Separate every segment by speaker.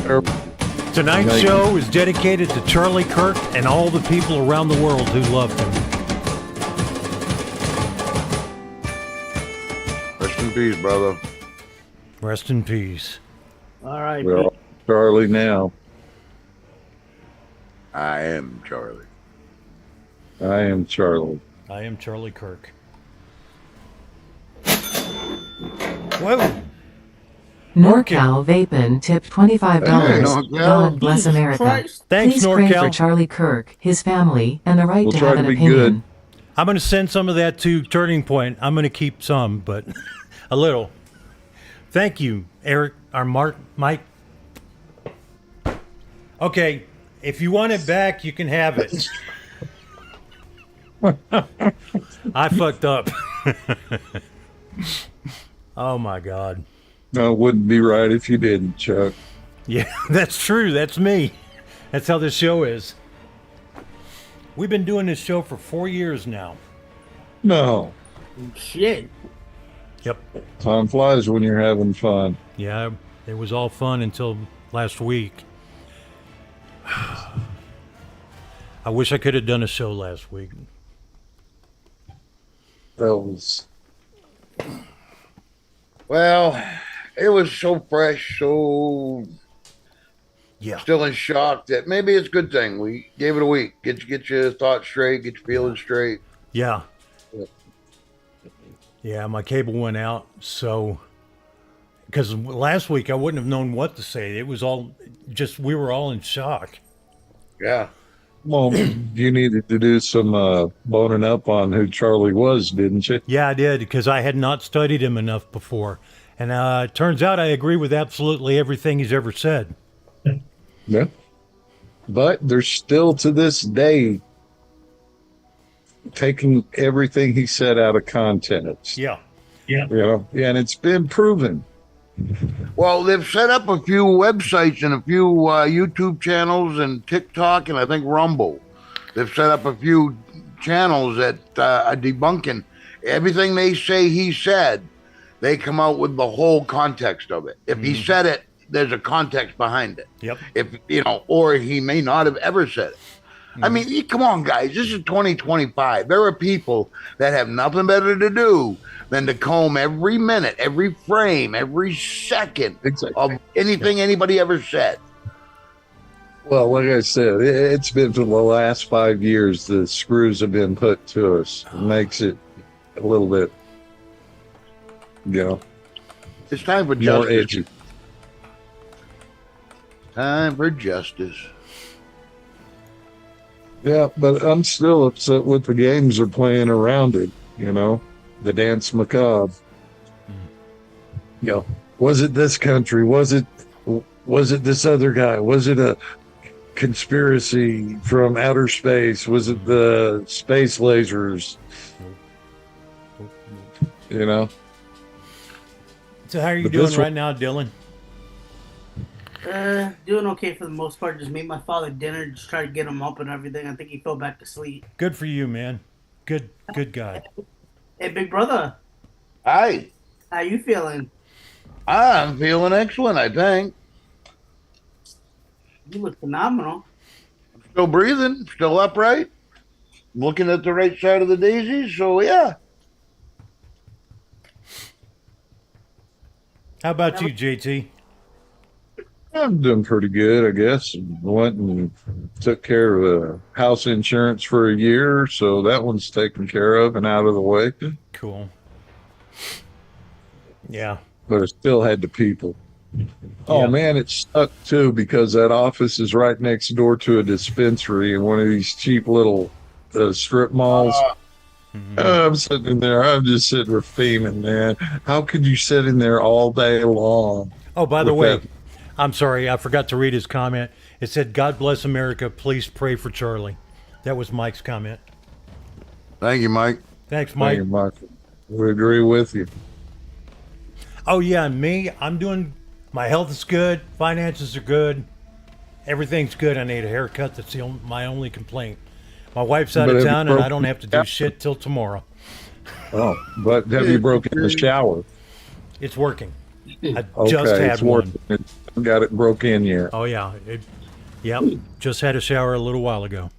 Speaker 1: Tonight's show is dedicated to Charlie Kirk and all the people around the world who loved him.
Speaker 2: Rest in peace, brother.
Speaker 1: Rest in peace.
Speaker 3: All right.
Speaker 4: We're all Charlie now.
Speaker 2: I am Charlie.
Speaker 4: I am Charlie.
Speaker 1: I am Charlie Kirk. Whoa.
Speaker 5: NorCal Vapin tipped $25.
Speaker 2: Hey, NorCal.
Speaker 5: God bless America.
Speaker 3: Christ.
Speaker 1: Thanks,
Speaker 5: Please pray for
Speaker 1: NorCal.
Speaker 5: Charlie Kirk, his family, and the right
Speaker 4: We'll
Speaker 5: to
Speaker 4: try
Speaker 5: have
Speaker 4: to
Speaker 5: an
Speaker 4: be
Speaker 5: opinion.
Speaker 4: good.
Speaker 1: I'm going to send some of that to Turning Point. I'm going to keep some, but a little. Thank you, Eric, or Mike. Okay, if you want it back, you can have it. I fucked up. Oh, my God.
Speaker 4: No, it wouldn't be right if you didn't, Chuck.
Speaker 1: Yeah, that's true. That's me. That's how this show is. We've been doing this show for 4 years now.
Speaker 4: No.
Speaker 3: Shit.
Speaker 1: Yep.
Speaker 4: Time flies when you're having fun.
Speaker 1: Yeah, it was all fun until last week. I wish I could have done a show last week.
Speaker 4: That was...
Speaker 2: Well, it was so fresh, so
Speaker 1: Yeah.
Speaker 2: still in shock that maybe it's a good thing. We gave it a week. Get your thoughts straight, get your feelings straight.
Speaker 1: Yeah. Yeah, my cable went out, so... Because last week I wouldn't have known what to say. It was all just, we were all in shock.
Speaker 2: Yeah.
Speaker 4: Well, you needed to do some boning up on who Charlie was, didn't you?
Speaker 1: Yeah, I did, because I had not studied him enough before. And it turns out I agree with absolutely everything he's ever said.
Speaker 4: Yeah. But they're still to this day taking everything he said out of context.
Speaker 1: Yeah.
Speaker 4: You know, and it's been proven.
Speaker 2: Well, they've set up a few websites and a few YouTube channels and TikTok and I think Rumble. They've set up a few channels that are debunking everything they say he said. They come out with the whole context of it. If he said it, there's a context behind it.
Speaker 1: Yep.
Speaker 2: If or he may not have ever said it. I mean, come on, guys. This is 2025. There are people that have nothing better to do than to comb every minute, every frame, every second of anything anybody ever said.
Speaker 4: Well, like I said, it's been for the last 5 years the screws have been put to us. It makes it a little bit,
Speaker 2: It's time for
Speaker 4: more
Speaker 2: justice.
Speaker 4: edgy.
Speaker 2: Time for justice.
Speaker 4: Yeah, but I'm still upset with the games they're playing around it, the dance macabre. Was it this country? Was it this other guy? Was it a conspiracy from outer space? Was it the space lasers?
Speaker 1: So how are you
Speaker 4: But
Speaker 1: doing
Speaker 4: this
Speaker 1: right now, Dylan?
Speaker 3: Doing okay for the most part. Just made my father dinner. Just try to get him up and everything. I think he fell back to sleep.
Speaker 1: Good for you, man. Good guy.
Speaker 3: Hey, big brother.
Speaker 2: Hi.
Speaker 3: How you feeling?
Speaker 2: I'm feeling excellent, I think.
Speaker 3: You look phenomenal.
Speaker 2: Still breathing, still upright, looking at the right side of the daisy, so yeah.
Speaker 1: How about you, JT?
Speaker 4: I'm doing pretty good, I guess. Went and took care of house insurance for a year, so that one's taken care of and out of the way.
Speaker 1: Cool. Yeah.
Speaker 4: But I still had the people. Oh,
Speaker 1: Yeah.
Speaker 4: man, it sucked, too, because that office is right next door to a dispensary in one of these cheap little strip malls. I'm sitting in there. I'm just sitting there fiending, man. How could you sit in there all day long?
Speaker 1: Oh, by the
Speaker 4: with
Speaker 1: way,
Speaker 4: that-
Speaker 1: I'm sorry. I forgot to read his comment. It said, God bless America. Please pray for Charlie. That was Mike's comment.
Speaker 2: Thank you, Mike.
Speaker 1: Thanks, Mike.
Speaker 4: Thank you, Michael. We agree with you.
Speaker 1: Oh, yeah, and me, I'm doing, my health is good. Finances are good. Everything's good. I need a haircut. That's my only complaint. My wife's out
Speaker 4: But
Speaker 1: of
Speaker 4: have you
Speaker 1: town, and I
Speaker 4: broken
Speaker 1: don't have to do shit till tomorrow.
Speaker 4: Oh, but have you broken the shower?
Speaker 1: It's working. I
Speaker 4: Okay,
Speaker 1: just had
Speaker 4: it's
Speaker 1: one.
Speaker 4: working. Got it broke in yet.
Speaker 1: Oh yeah, yep. Just had a shower a little while ago.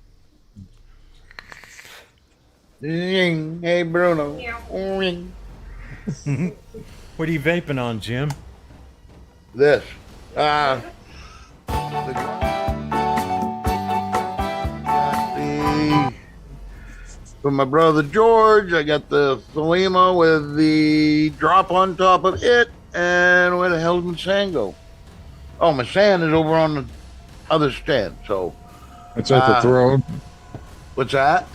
Speaker 2: Hey, Bruno.
Speaker 1: What are you vaping on, Jim?
Speaker 2: This. For my brother George, I got the Thelema with the drop on top of it. And where the hell's my sand go? Oh, my sand is over on the other stand. So,
Speaker 4: It's at the throne.
Speaker 2: what's that?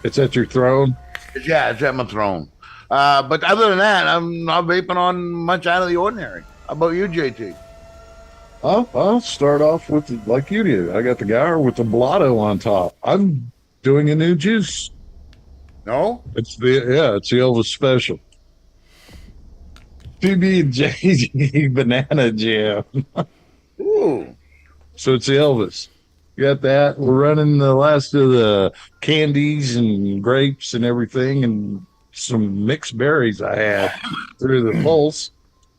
Speaker 4: It's at your throne.
Speaker 2: Yeah, it's at my throne. But other than that, I'm not vaping on much out of the ordinary. How about you, JT?
Speaker 4: I'll start off with like you did. I got the Gower with the Blotto on top. I'm doing a new juice.
Speaker 2: No?
Speaker 4: It's the Elvis special. PB&J banana jam.
Speaker 2: Ooh.
Speaker 4: So it's the Elvis. Got that. We're running the last of the candies and grapes and everything, and some mixed berries I had through the pulse.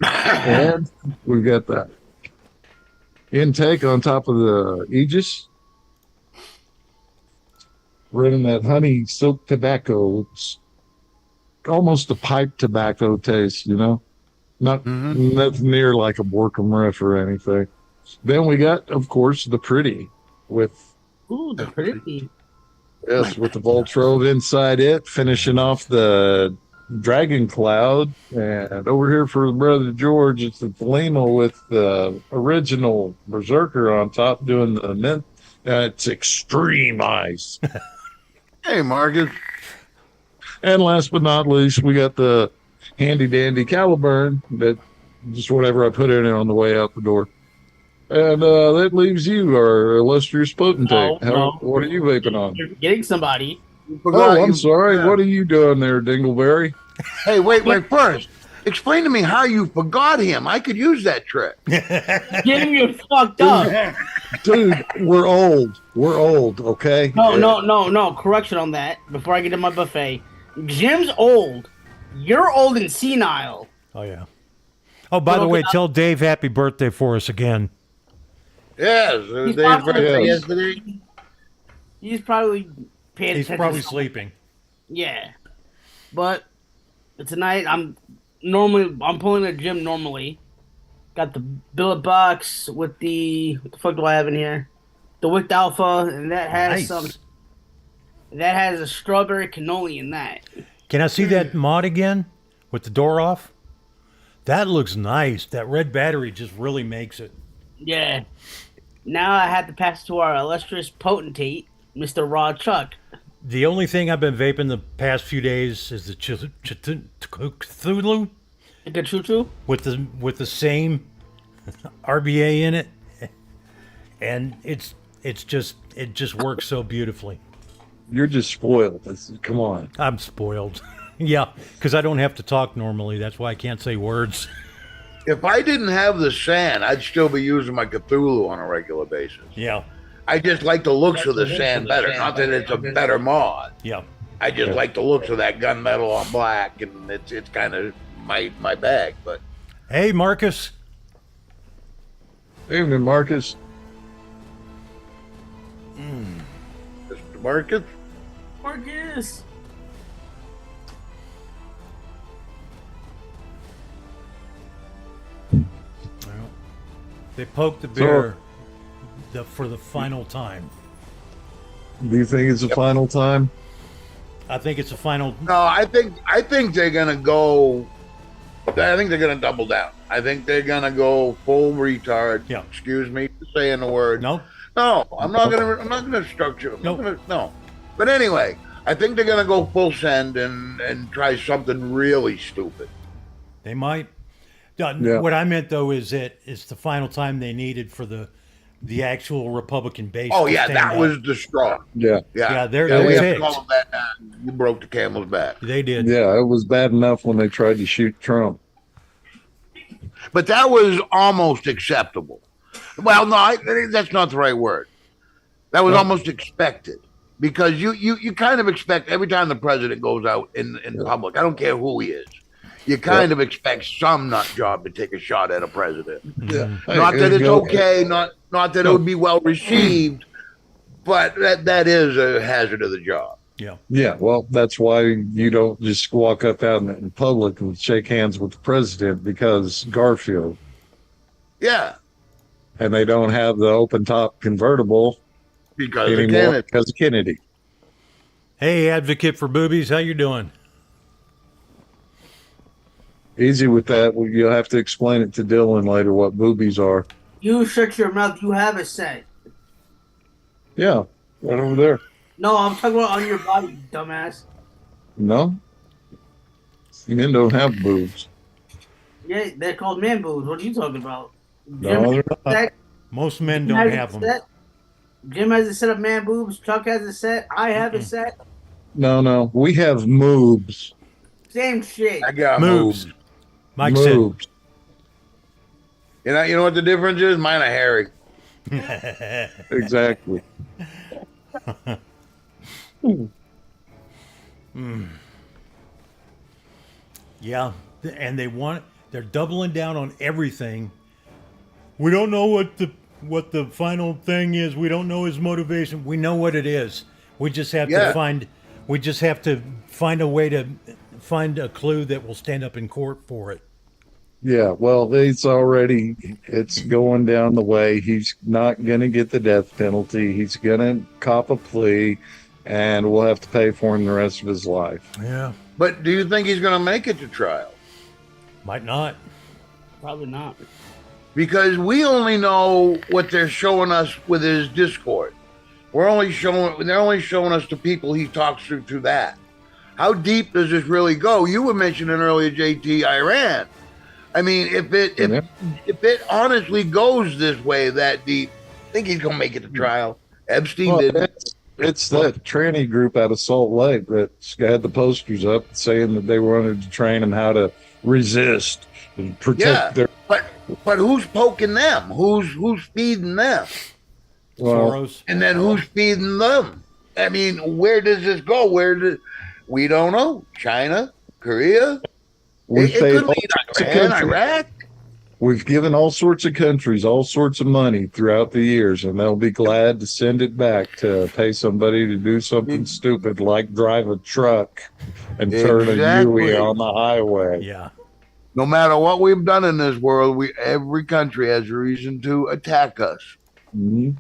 Speaker 4: And we've got that intake on top of the Aegis. Running that honey silk tobacco. It's almost a pipe tobacco taste, you know? Not nothing near like a Borkham Riff or anything. Then we got, of course, the pretty with
Speaker 3: Ooh, the pretty.
Speaker 4: yes, with the Voltrove inside it, finishing off the Dragon Cloud. And over here for Brother George, it's the Thelema with the original Berserker on top doing the mint. It's extreme ice.
Speaker 2: Hey, Marcus.
Speaker 4: And last but not least, we got the handy dandy Caliburn that just whatever I put in it on the way out the door. And that leaves you, our illustrious potentate.
Speaker 3: No.
Speaker 4: What are you vaping on?
Speaker 3: You're getting somebody.
Speaker 4: I'm sorry. What are you doing there, Dingleberry?
Speaker 2: Hey, wait, first. Explain to me how you forgot him. I could use that trick.
Speaker 3: Getting you fucked up.
Speaker 4: Dude, we're old. We're old, okay?
Speaker 3: No. Correction on that. Before I get to my buffet. Jim's old. You're old and senile.
Speaker 1: Oh yeah. Oh, by the way, tell Dave happy birthday for us again.
Speaker 2: Yes, it was Dave's birthday yesterday.
Speaker 3: He's probably paying
Speaker 1: He's
Speaker 3: attention.
Speaker 1: probably sleeping.
Speaker 3: Yeah. But tonight I'm pulling a gym normally. Got the billet box with the what the fuck do I have in here? The Wicked Alpha, and that has
Speaker 1: Nice.
Speaker 3: that has a strawberry cannoli in that.
Speaker 1: Can I see that mod again with the door off? That looks nice. That red battery just really makes it.
Speaker 3: Yeah. Now I had to pass to our illustrious potentate, Mr. Raw Chuck.
Speaker 1: The only thing I've been vaping the past few days is the Cthulhu
Speaker 3: The choo-choo?
Speaker 1: with the same RBA in it, and it just works so beautifully.
Speaker 4: You're just spoiled. Come on.
Speaker 1: I'm spoiled. Yeah, because I don't have to talk normally. That's why I can't say words.
Speaker 2: If I didn't have the sand, I'd still be using my Cthulhu on a regular basis.
Speaker 1: Yeah,
Speaker 2: I just like the looks of the sand better. Not that it's a better mod.
Speaker 1: yeah.
Speaker 2: I just like the looks of that gunmetal on black, and it's kind of my bag. But
Speaker 1: Hey, Marcus.
Speaker 4: Evening, Marcus.
Speaker 2: Mr. Marcus,
Speaker 3: Marcus!
Speaker 1: They poked the bear for the final time.
Speaker 4: Do you think it's the final time?
Speaker 1: I think it's a final.
Speaker 2: no, I think they're gonna go. I think they're gonna double down. I think they're gonna go full retard.
Speaker 1: Yeah.
Speaker 2: Excuse me for saying the word.
Speaker 1: No,
Speaker 2: No, I'm not gonna structure.
Speaker 1: Nope.
Speaker 2: No. But anyway, I think they're gonna go full send and try something really stupid.
Speaker 1: they might.
Speaker 4: Yeah.
Speaker 1: What I meant though is that it's the final time they needed for the actual Republican base.
Speaker 2: Oh
Speaker 1: to
Speaker 2: yeah,
Speaker 1: stand
Speaker 2: that
Speaker 1: up.
Speaker 2: was the straw.
Speaker 4: Yeah.
Speaker 1: Yeah,
Speaker 2: We
Speaker 1: that's
Speaker 2: have
Speaker 1: it.
Speaker 2: to call them that. You broke the camel's back.
Speaker 1: They did.
Speaker 4: Yeah, it was bad enough when they tried to shoot Trump.
Speaker 2: But that was almost acceptable. Well, no, that's not the right word. That was almost expected because you kind of expect every time the president goes out in public. I don't care who he is. you kind of expect some nut job to take a shot at a president.
Speaker 4: Yeah.
Speaker 2: Not that it's okay, not that it would be well received, but that is a hazard of the job.
Speaker 1: Yeah.
Speaker 4: Yeah, well, that's why you don't just walk up out in public and shake hands with the president because Garfield.
Speaker 2: Yeah,
Speaker 4: And they don't have the open top convertible
Speaker 2: because
Speaker 4: anymore
Speaker 2: again,
Speaker 4: because of Kennedy.
Speaker 1: Hey, advocate for boobies, how you doing?
Speaker 4: Easy with that. Well, you'll have to explain it to Dylan later what boobies are.
Speaker 3: You shut your mouth. You have a set.
Speaker 4: Yeah, right over there.
Speaker 3: No, I'm talking about on your body, you dumbass.
Speaker 4: No? Men don't have boobs.
Speaker 3: Yeah, they're called man boobs. What are you talking about?
Speaker 4: No, they're not.
Speaker 3: Set.
Speaker 1: Most men
Speaker 3: Jim
Speaker 1: don't
Speaker 3: has
Speaker 1: have
Speaker 3: a
Speaker 1: them.
Speaker 3: set. Jim has a set of man boobs. Chuck has a set. I have a set.
Speaker 4: No. We have moobs.
Speaker 3: Same shit.
Speaker 2: I got
Speaker 1: Moves.
Speaker 2: moves.
Speaker 1: Mike said.
Speaker 4: Moobs.
Speaker 2: You know what the difference is? Mine are hairy.
Speaker 4: Exactly.
Speaker 1: Yeah, and they're doubling down on everything. We don't know what the final thing is. We don't know his motivation. We know what it is. We just have
Speaker 2: Yeah.
Speaker 1: to find a way to find a clue that will stand up in court for it.
Speaker 4: Yeah, well, it's going down the way. He's not going to get the death penalty. He's going to cop a plea, and we'll have to pay for him the rest of his life.
Speaker 1: Yeah,
Speaker 2: But do you think he's going to make it to trial?
Speaker 1: might not.
Speaker 3: Probably not.
Speaker 2: Because we only know what they're showing us with his Discord. They're only showing us the people he talks to through that. How deep does this really go? You were mentioning earlier, JT, Iran. I mean, if it honestly goes this way that deep, I think he's gonna make it to trial. Epstein didn't.
Speaker 4: It's that tranny group out of Salt Lake that had the posters up saying that they wanted to train them how to resist and protect their.
Speaker 2: But who's poking them? Who's feeding them?
Speaker 1: Soros.
Speaker 2: And then who's feeding them? I mean, where does this go? We don't know. China, Korea. It could lead Iran, Iraq.
Speaker 4: We've given all sorts of countries all sorts of money throughout the years, and they'll be glad to send it back to pay somebody to do something stupid like drive a truck and turn a U-ey on the highway.
Speaker 1: Yeah.
Speaker 2: No matter what we've done in this world, every country has a reason to attack us.
Speaker 4: Mhm.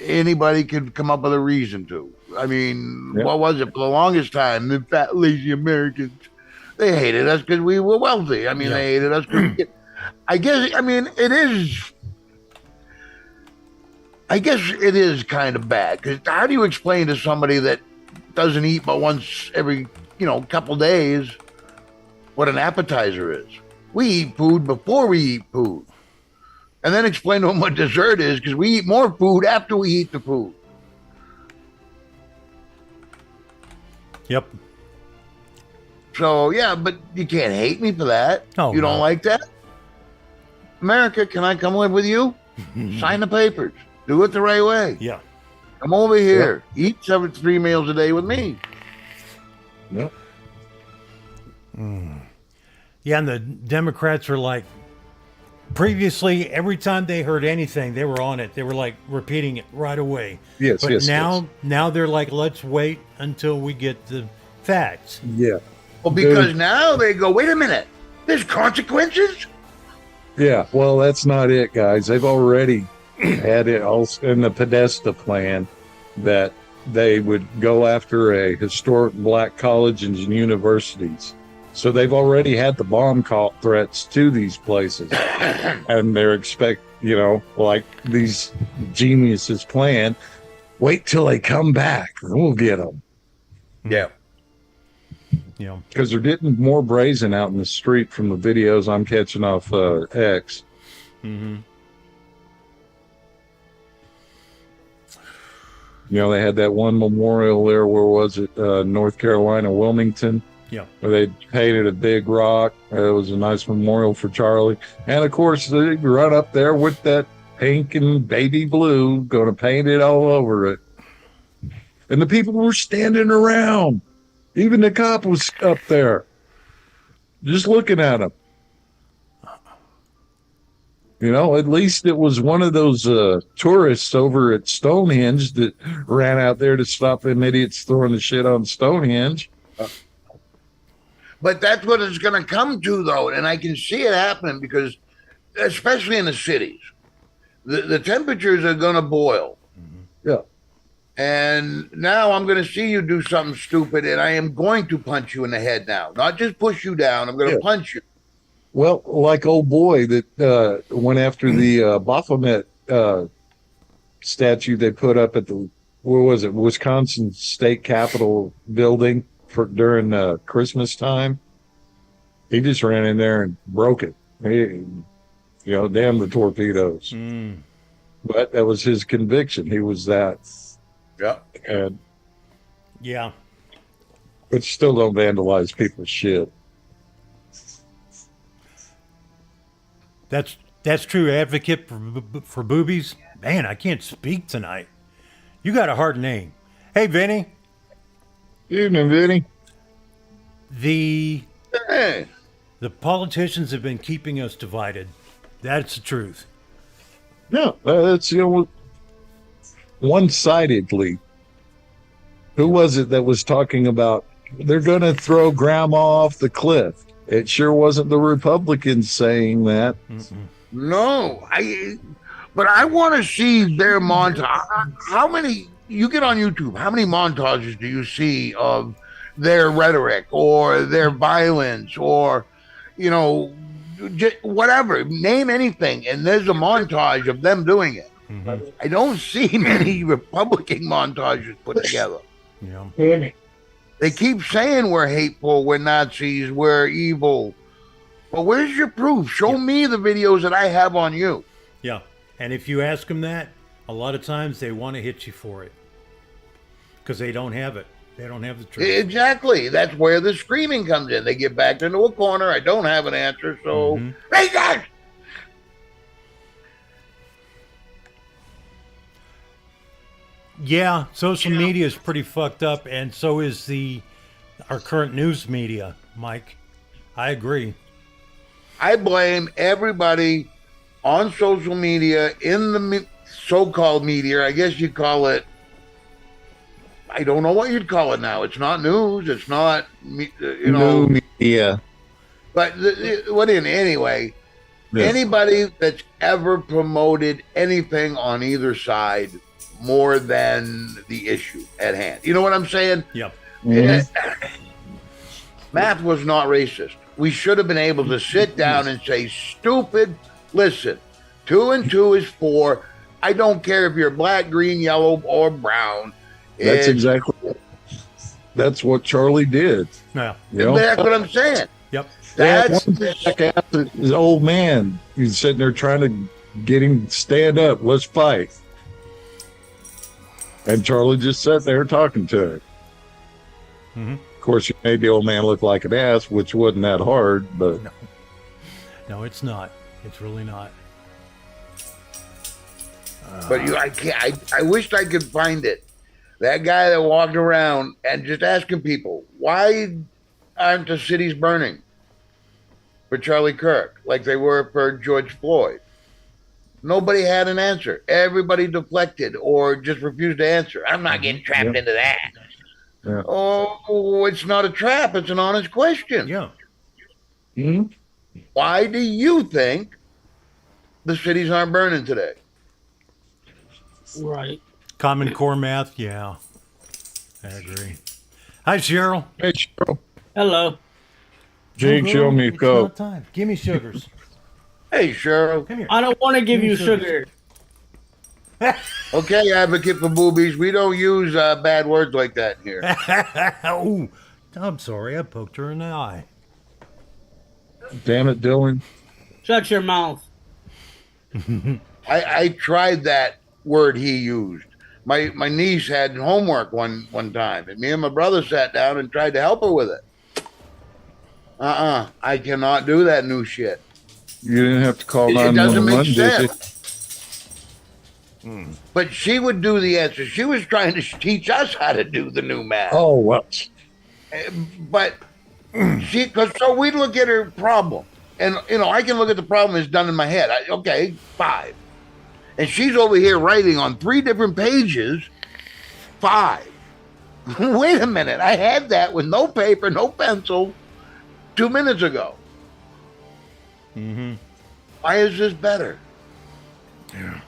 Speaker 2: Anybody could come up with a reason to. I mean, what was it for the longest time? The fat, lazy Americans, they hated us because we were wealthy. I mean, they hated us because I guess it is kind of bad. Because how do you explain to somebody that doesn't eat but once every, couple days what an appetizer is? We eat food before we eat food. And then explain to them what dessert is, because we eat more food after we eat the food.
Speaker 1: Yep.
Speaker 2: So, yeah, but you can't hate me for that.
Speaker 1: Oh,
Speaker 2: you don't
Speaker 1: no.
Speaker 2: like that? America, can I come live with you? Sign the papers. Do it the right way.
Speaker 1: Yeah.
Speaker 2: Come over here. Eat 3 meals a day with me.
Speaker 4: Yep.
Speaker 1: Yeah, and the Democrats are like, previously, every time they heard anything, they were on it. They were like repeating it right away.
Speaker 4: Yes,
Speaker 1: but
Speaker 4: yes,
Speaker 1: now they're like, let's wait until we get the facts.
Speaker 4: Yeah.
Speaker 2: Well, because now they go, wait a minute. There's consequences?
Speaker 4: Yeah, well, that's not it, guys. They've already had it all in the Podesta plan that they would go after a historic black colleges and universities. So they've already had the bomb call threats to these places. And they're like these geniuses plan, wait till they come back and we'll get them.
Speaker 2: Yeah.
Speaker 1: Yeah.
Speaker 4: Because they're getting more brazen out in the street from the videos I'm catching off X.
Speaker 1: Mm-hmm.
Speaker 4: They had that one memorial there. Where was it? North Carolina, Wilmington.
Speaker 1: Yeah.
Speaker 4: Where they painted a big rock. It was a nice memorial for Charlie. And of course, they run up there with that pink and baby blue, going to paint it all over it. And the people were standing around. Even the cop was up there. just looking at them. You know, at least it was one of those tourists over at Stonehenge that ran out there to stop them idiots throwing the shit on Stonehenge.
Speaker 2: But that's what it's going to come to, though, and I can see it happening because, especially in the cities, the temperatures are going to boil.
Speaker 4: Yeah.
Speaker 2: And now I'm going to see you do something stupid, and I am going to punch you in the head now. Not just push you down. I'm going to punch you.
Speaker 4: Well, like old boy that went after the Baphomet statue they put up at the, where was it, Wisconsin State Capitol building during Christmas time. He just ran in there and broke it. Damn the torpedoes. But that was his conviction. He was that.
Speaker 2: Yeah.
Speaker 4: And
Speaker 1: Yeah.
Speaker 4: but still don't vandalize people's shit.
Speaker 1: That's true. Advocate for boobies. Man, I can't speak tonight. You got a hard name. Hey, Vinny.
Speaker 4: Evening, Vinny.
Speaker 1: The
Speaker 2: Hey.
Speaker 1: politicians have been keeping us divided. That's the truth.
Speaker 4: No, that's, one-sidedly. Who was it that was talking about they're going to throw grandma off the cliff? It sure wasn't the Republicans saying that.
Speaker 2: No, but I want to see their montage. How many, you get on YouTube, how many montages do you see of their rhetoric or their violence or, whatever, name anything, and there's a montage of them doing it. I don't see many Republican montages put together.
Speaker 1: Yeah.
Speaker 2: They keep saying we're hateful, we're Nazis, we're evil. But where's your proof? Show me the videos that I have on you.
Speaker 1: Yeah. And if you ask them that, a lot of times they want to hit you for it because they don't have it. They don't have the truth.
Speaker 2: Exactly. That's where the screaming comes in. They get backed into a corner. I don't have an answer, so hey guys.
Speaker 1: Yeah, social media is pretty fucked up, and so is our current news media, Mike. I agree.
Speaker 2: I blame everybody on social media, in the so-called media. I guess you'd call it, I don't know what you'd call it now. It's not news. It's not,
Speaker 4: New media.
Speaker 2: But anyway, anybody that's ever promoted anything on either side more than the issue at hand. You know what I'm saying?
Speaker 1: Yep.
Speaker 2: Math was not racist. We should have been able to sit down and say, stupid, listen, 2 and 2 is 4. I don't care if you're black, green, yellow, or brown.
Speaker 4: That's exactly it. That's what Charlie did.
Speaker 1: Yeah.
Speaker 2: That's what I'm saying.
Speaker 1: Yep.
Speaker 2: That's
Speaker 4: his old man. He's sitting there trying to get him to stand up. Let's fight. And Charlie just sat there talking to him. Of course, he made the old man look like an ass, which wasn't that hard, but
Speaker 1: No, it's not. It's really not.
Speaker 2: But I can't. I wished I could find it. That guy that walked around and just asking people, why aren't the cities burning for Charlie Kirk like they were for George Floyd? Nobody had an answer. Everybody deflected or just refused to answer. I'm not getting trapped into that.
Speaker 4: Yeah.
Speaker 2: Oh, it's not a trap. It's an honest question.
Speaker 1: Yeah.
Speaker 2: Why do you think the cities aren't burning today?
Speaker 3: Right.
Speaker 1: Common Core math, yeah. I agree. Hi, Cheryl.
Speaker 4: hey, Cheryl.
Speaker 3: Hello.
Speaker 4: Jake, show me a
Speaker 1: It's
Speaker 4: coke.
Speaker 1: not time. Give me sugars.
Speaker 2: Hey, Cheryl.
Speaker 1: Come here.
Speaker 3: I don't want to give you sugar.
Speaker 2: Okay, advocate for boobies. We don't use bad words like that here.
Speaker 1: Oh, I'm sorry. I poked her in the eye.
Speaker 4: Damn it, Dylan.
Speaker 3: Shut your mouth.
Speaker 2: I tried that word he used. My niece had homework one time, and me and my brother sat down and tried to help her with it. I cannot do that new shit.
Speaker 4: You didn't have to call
Speaker 2: It doesn't
Speaker 4: 911,
Speaker 2: make
Speaker 4: did you?
Speaker 2: sense. But she would do the answer. She was trying to teach us how to do the new math.
Speaker 4: Oh, well.
Speaker 2: But So we look at her problem, and I can look at the problem as done in my head. Okay, 5, and she's over here writing on 3 different pages 5. Wait a minute, I had that with no paper, no pencil 2 minutes ago.
Speaker 1: Mm-hmm.
Speaker 2: Why is this better?
Speaker 1: Yeah.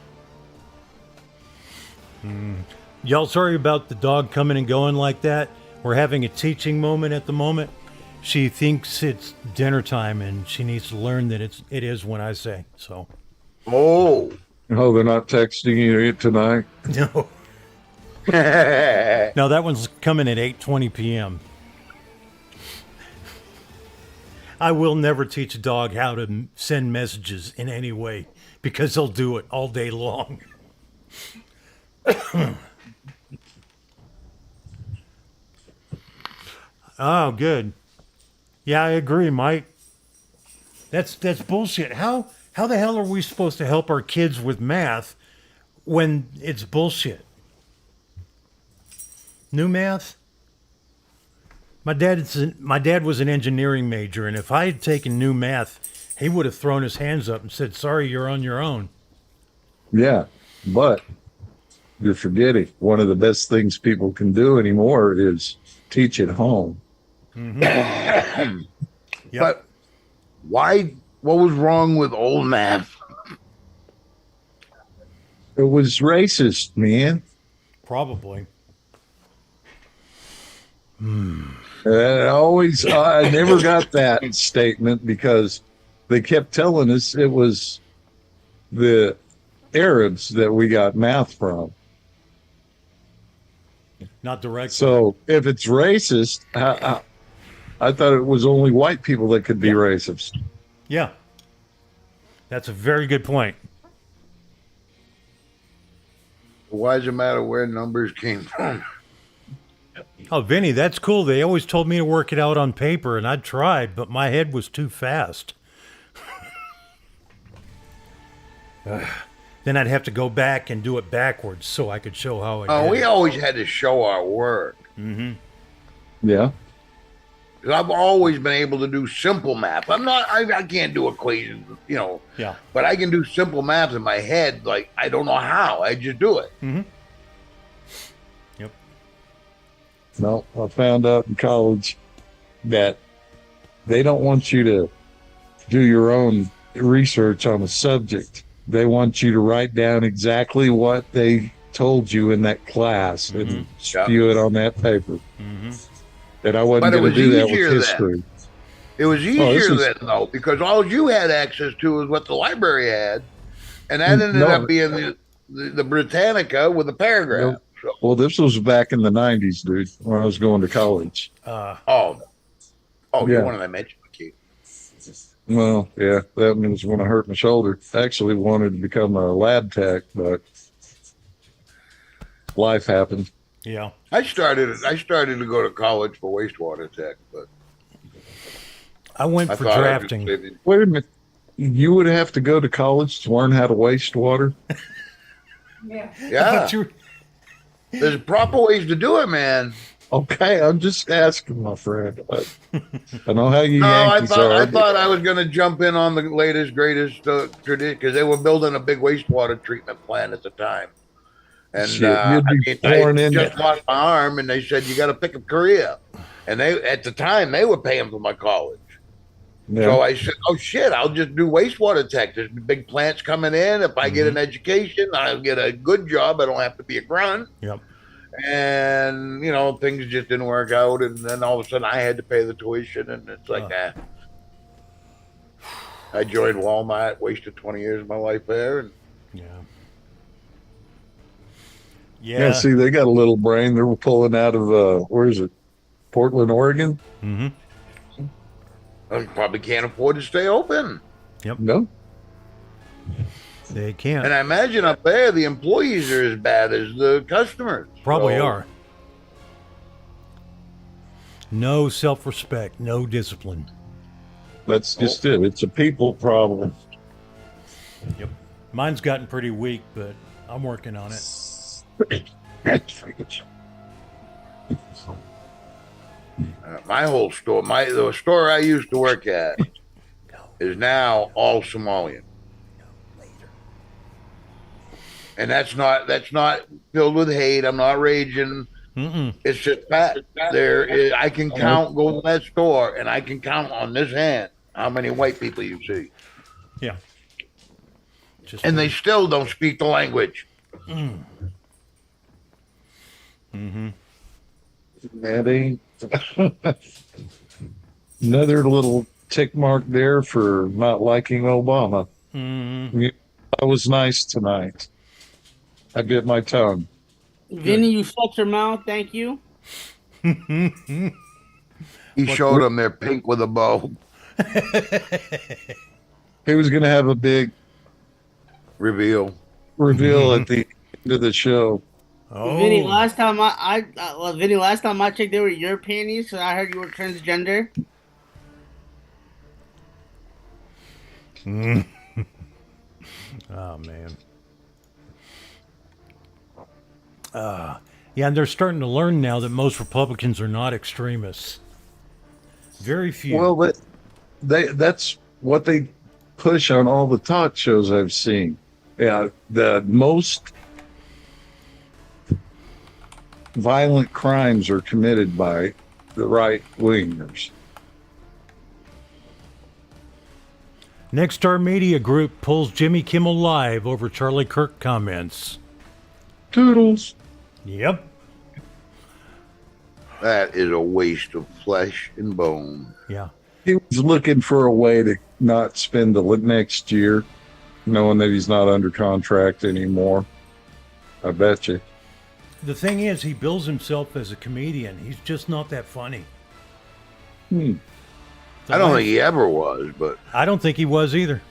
Speaker 1: Y'all sorry about the dog coming and going like that. We're having a teaching moment at the moment. She thinks it's dinner time, and she needs to learn that it is when I say so.
Speaker 2: Oh,
Speaker 4: they're not texting you tonight?
Speaker 1: No. No, that one's coming at 8:20 p.m. I will never teach a dog how to send messages in any way because they'll do it all day long. Oh, good. Yeah, I agree, Mike. That's bullshit. How the hell are we supposed to help our kids with math when it's bullshit? New math? My dad was an engineering major, and if I had taken new math, he would have thrown his hands up and said, "Sorry, you're on your own."
Speaker 4: Yeah, but you're forgetting one of the best things people can do anymore is teach at home.
Speaker 1: Mm-hmm. Yep.
Speaker 2: But why? What was wrong with old math?
Speaker 4: It was racist, man.
Speaker 1: Probably.
Speaker 4: I never got that statement because they kept telling us it was the Arabs that we got math from.
Speaker 1: Not directly.
Speaker 4: So if it's racist, I thought it was only white people that could be racist.
Speaker 1: Yeah. That's a very good point.
Speaker 2: Why does it matter where numbers came from?
Speaker 1: Oh, Vinny, that's cool. They always told me to work it out on paper, and I tried, but my head was too fast. Then I'd have to go back and do it backwards so I could show how I did
Speaker 2: We
Speaker 1: it.
Speaker 2: always had to show our work.
Speaker 1: Mm-hmm.
Speaker 4: Yeah.
Speaker 2: 'Cause I've always been able to do simple math. I can't do equations,
Speaker 1: Yeah.
Speaker 2: but I can do simple math in my head. Like, I don't know how. I just do it.
Speaker 1: Mm-hmm. Yep.
Speaker 4: No, I found out in college that they don't want you to do your own research on a subject. They want you to write down exactly what they told you in that class and spew it on that paper.
Speaker 1: Mm-hmm.
Speaker 4: And I wasn't
Speaker 2: But it
Speaker 4: going to
Speaker 2: was
Speaker 4: do that
Speaker 2: easier
Speaker 4: with history.
Speaker 2: It was easier
Speaker 4: was-
Speaker 2: then, though, because all you had access to was what the library had. And that ended
Speaker 4: No.
Speaker 2: up being the Britannica with a paragraph. So,
Speaker 4: Well, this was back in the 90s, dude, when I was going to college.
Speaker 2: oh,
Speaker 4: Yeah.
Speaker 2: you're one of them educated.
Speaker 4: Well, yeah, that was when I hurt my shoulder. I actually wanted to become a lab tech, but life happened.
Speaker 1: Yeah.
Speaker 2: I started to go to college for wastewater tech, but
Speaker 1: I went
Speaker 2: I
Speaker 1: for
Speaker 2: thought
Speaker 1: drafting.
Speaker 4: Wait a minute. You would have to go to college to learn how to waste water?
Speaker 2: Yeah,
Speaker 1: But you-
Speaker 2: there's proper ways to do it, man.
Speaker 4: Okay, I'm just asking, my friend. I know how you
Speaker 2: No,
Speaker 4: Yankees are.
Speaker 2: I thought I was going to jump in on the latest, greatest tradition because they were building a big wastewater treatment plant at the time. And
Speaker 4: Shit, you'd be born
Speaker 2: I
Speaker 4: in
Speaker 2: just
Speaker 4: it.
Speaker 2: lost my arm, and they said you got to pick a career. And they, at the time, they were paying for my college.
Speaker 4: Yeah.
Speaker 2: So I said, "Oh shit, I'll just do wastewater tech. There's big plants coming in. If I get an education, I'll get a good job. I don't have to be a grunt."
Speaker 1: Yep.
Speaker 2: And things just didn't work out, and then all of a sudden I had to pay the tuition, and it's like, I joined Walmart, wasted 20 years of my life there, and
Speaker 1: Yeah.
Speaker 4: Yeah, see, they got a little brain. They were pulling out of, where is it? Portland, Oregon?
Speaker 1: Mm-hmm.
Speaker 2: I probably can't afford to stay open.
Speaker 4: No?
Speaker 1: They can't.
Speaker 2: And I imagine up there the employees are as bad as the customers.
Speaker 1: Probably
Speaker 2: So,
Speaker 1: are. No self-respect, no discipline.
Speaker 4: That's just it. It's a people problem.
Speaker 1: Yep. Mine's gotten pretty weak, but I'm working on it.
Speaker 2: My whole store, the store I used to work at, is now all Somalian, and that's not filled with hate. I'm not raging. It's just fact. I can count. Go to that store, and I can count on this hand how many white people you see,
Speaker 1: Yeah. Just
Speaker 2: and they still don't speak the language.
Speaker 4: That ain't another little tick mark there for not liking Obama. Yeah, that was nice tonight. I bit my tongue.
Speaker 3: Vinny, you shut your mouth. Thank you.
Speaker 2: He showed them they're pink with a bow.
Speaker 4: He was going to have a big
Speaker 2: Reveal.
Speaker 4: reveal at the end of the show.
Speaker 1: Oh.
Speaker 3: Vinny, last time I checked, they were your panties. So I heard you were transgender.
Speaker 1: Oh man. Yeah, and they're starting to learn now that most Republicans are not extremists. Very few.
Speaker 4: Well, that's what they push on all the talk shows I've seen. Yeah, the most violent crimes are committed by the right wingers.
Speaker 1: Next Star Media Group pulls Jimmy Kimmel Live over Charlie Kirk comments.
Speaker 4: Toodles.
Speaker 1: Yep.
Speaker 2: That is a waste of flesh and bone.
Speaker 1: Yeah.
Speaker 4: He was looking for a way to not spend the next year, knowing that he's not under contract anymore. I bet you.
Speaker 1: The thing is, he bills himself as a comedian. He's just not that funny.
Speaker 2: I don't think he ever was, but
Speaker 1: I don't think he was either.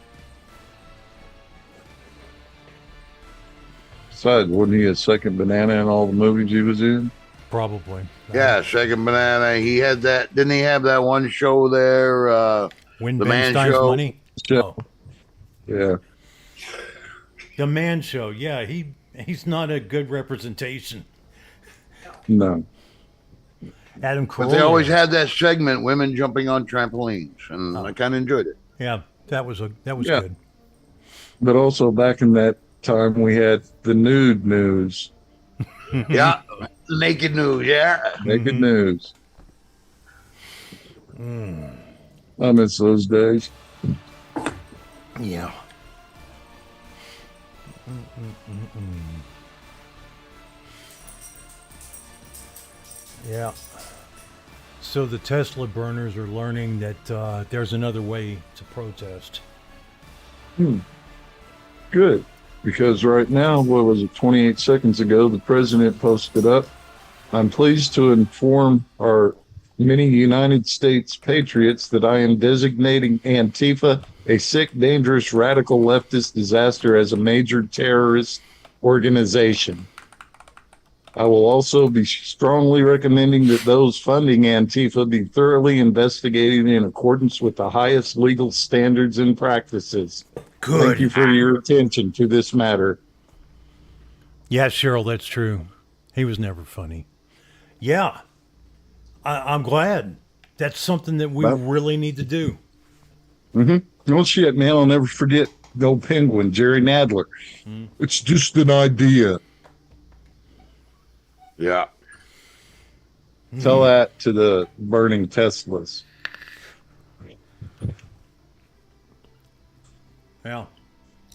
Speaker 4: Besides, wasn't he a second banana in all the movies he was in?
Speaker 1: Probably.
Speaker 2: yeah, Second Banana. He had that. Didn't he have that one show there?
Speaker 1: Win
Speaker 2: The
Speaker 1: Ben
Speaker 2: Man
Speaker 1: Stein's
Speaker 2: Show.
Speaker 1: money.
Speaker 4: Show.
Speaker 1: Oh,
Speaker 4: Yeah.
Speaker 1: the Man Show. Yeah, he's not a good representation.
Speaker 4: No.
Speaker 1: Adam
Speaker 2: But
Speaker 1: Carolla.
Speaker 2: they always had that segment, women jumping on trampolines, and I kind of enjoyed it.
Speaker 1: Yeah, that was
Speaker 4: Yeah.
Speaker 1: good.
Speaker 4: But also back in that time, we had the nude news.
Speaker 2: Yeah, the naked news. Yeah,
Speaker 4: Naked news. I miss those days.
Speaker 1: Yeah. Yeah. So the Tesla burners are learning that there's another way to protest.
Speaker 4: Good. Because right now, what was it, 28 seconds ago, the president posted up, I'm pleased to inform our many United States patriots that I am designating Antifa a sick, dangerous, radical leftist disaster as a major terrorist organization. I will also be strongly recommending that those funding Antifa be thoroughly investigated in accordance with the highest legal standards and practices.
Speaker 1: Good.
Speaker 4: Thank you for your attention to this matter.
Speaker 1: Yeah, Cheryl, that's true. He was never funny. Yeah. I'm glad. That's something that we
Speaker 4: Well-
Speaker 1: really need to do.
Speaker 4: Oh shit, man, I'll never forget the old penguin, Jerry Nadler. It's just an idea.
Speaker 2: yeah.
Speaker 4: Tell that to the burning Teslas.
Speaker 1: Yeah.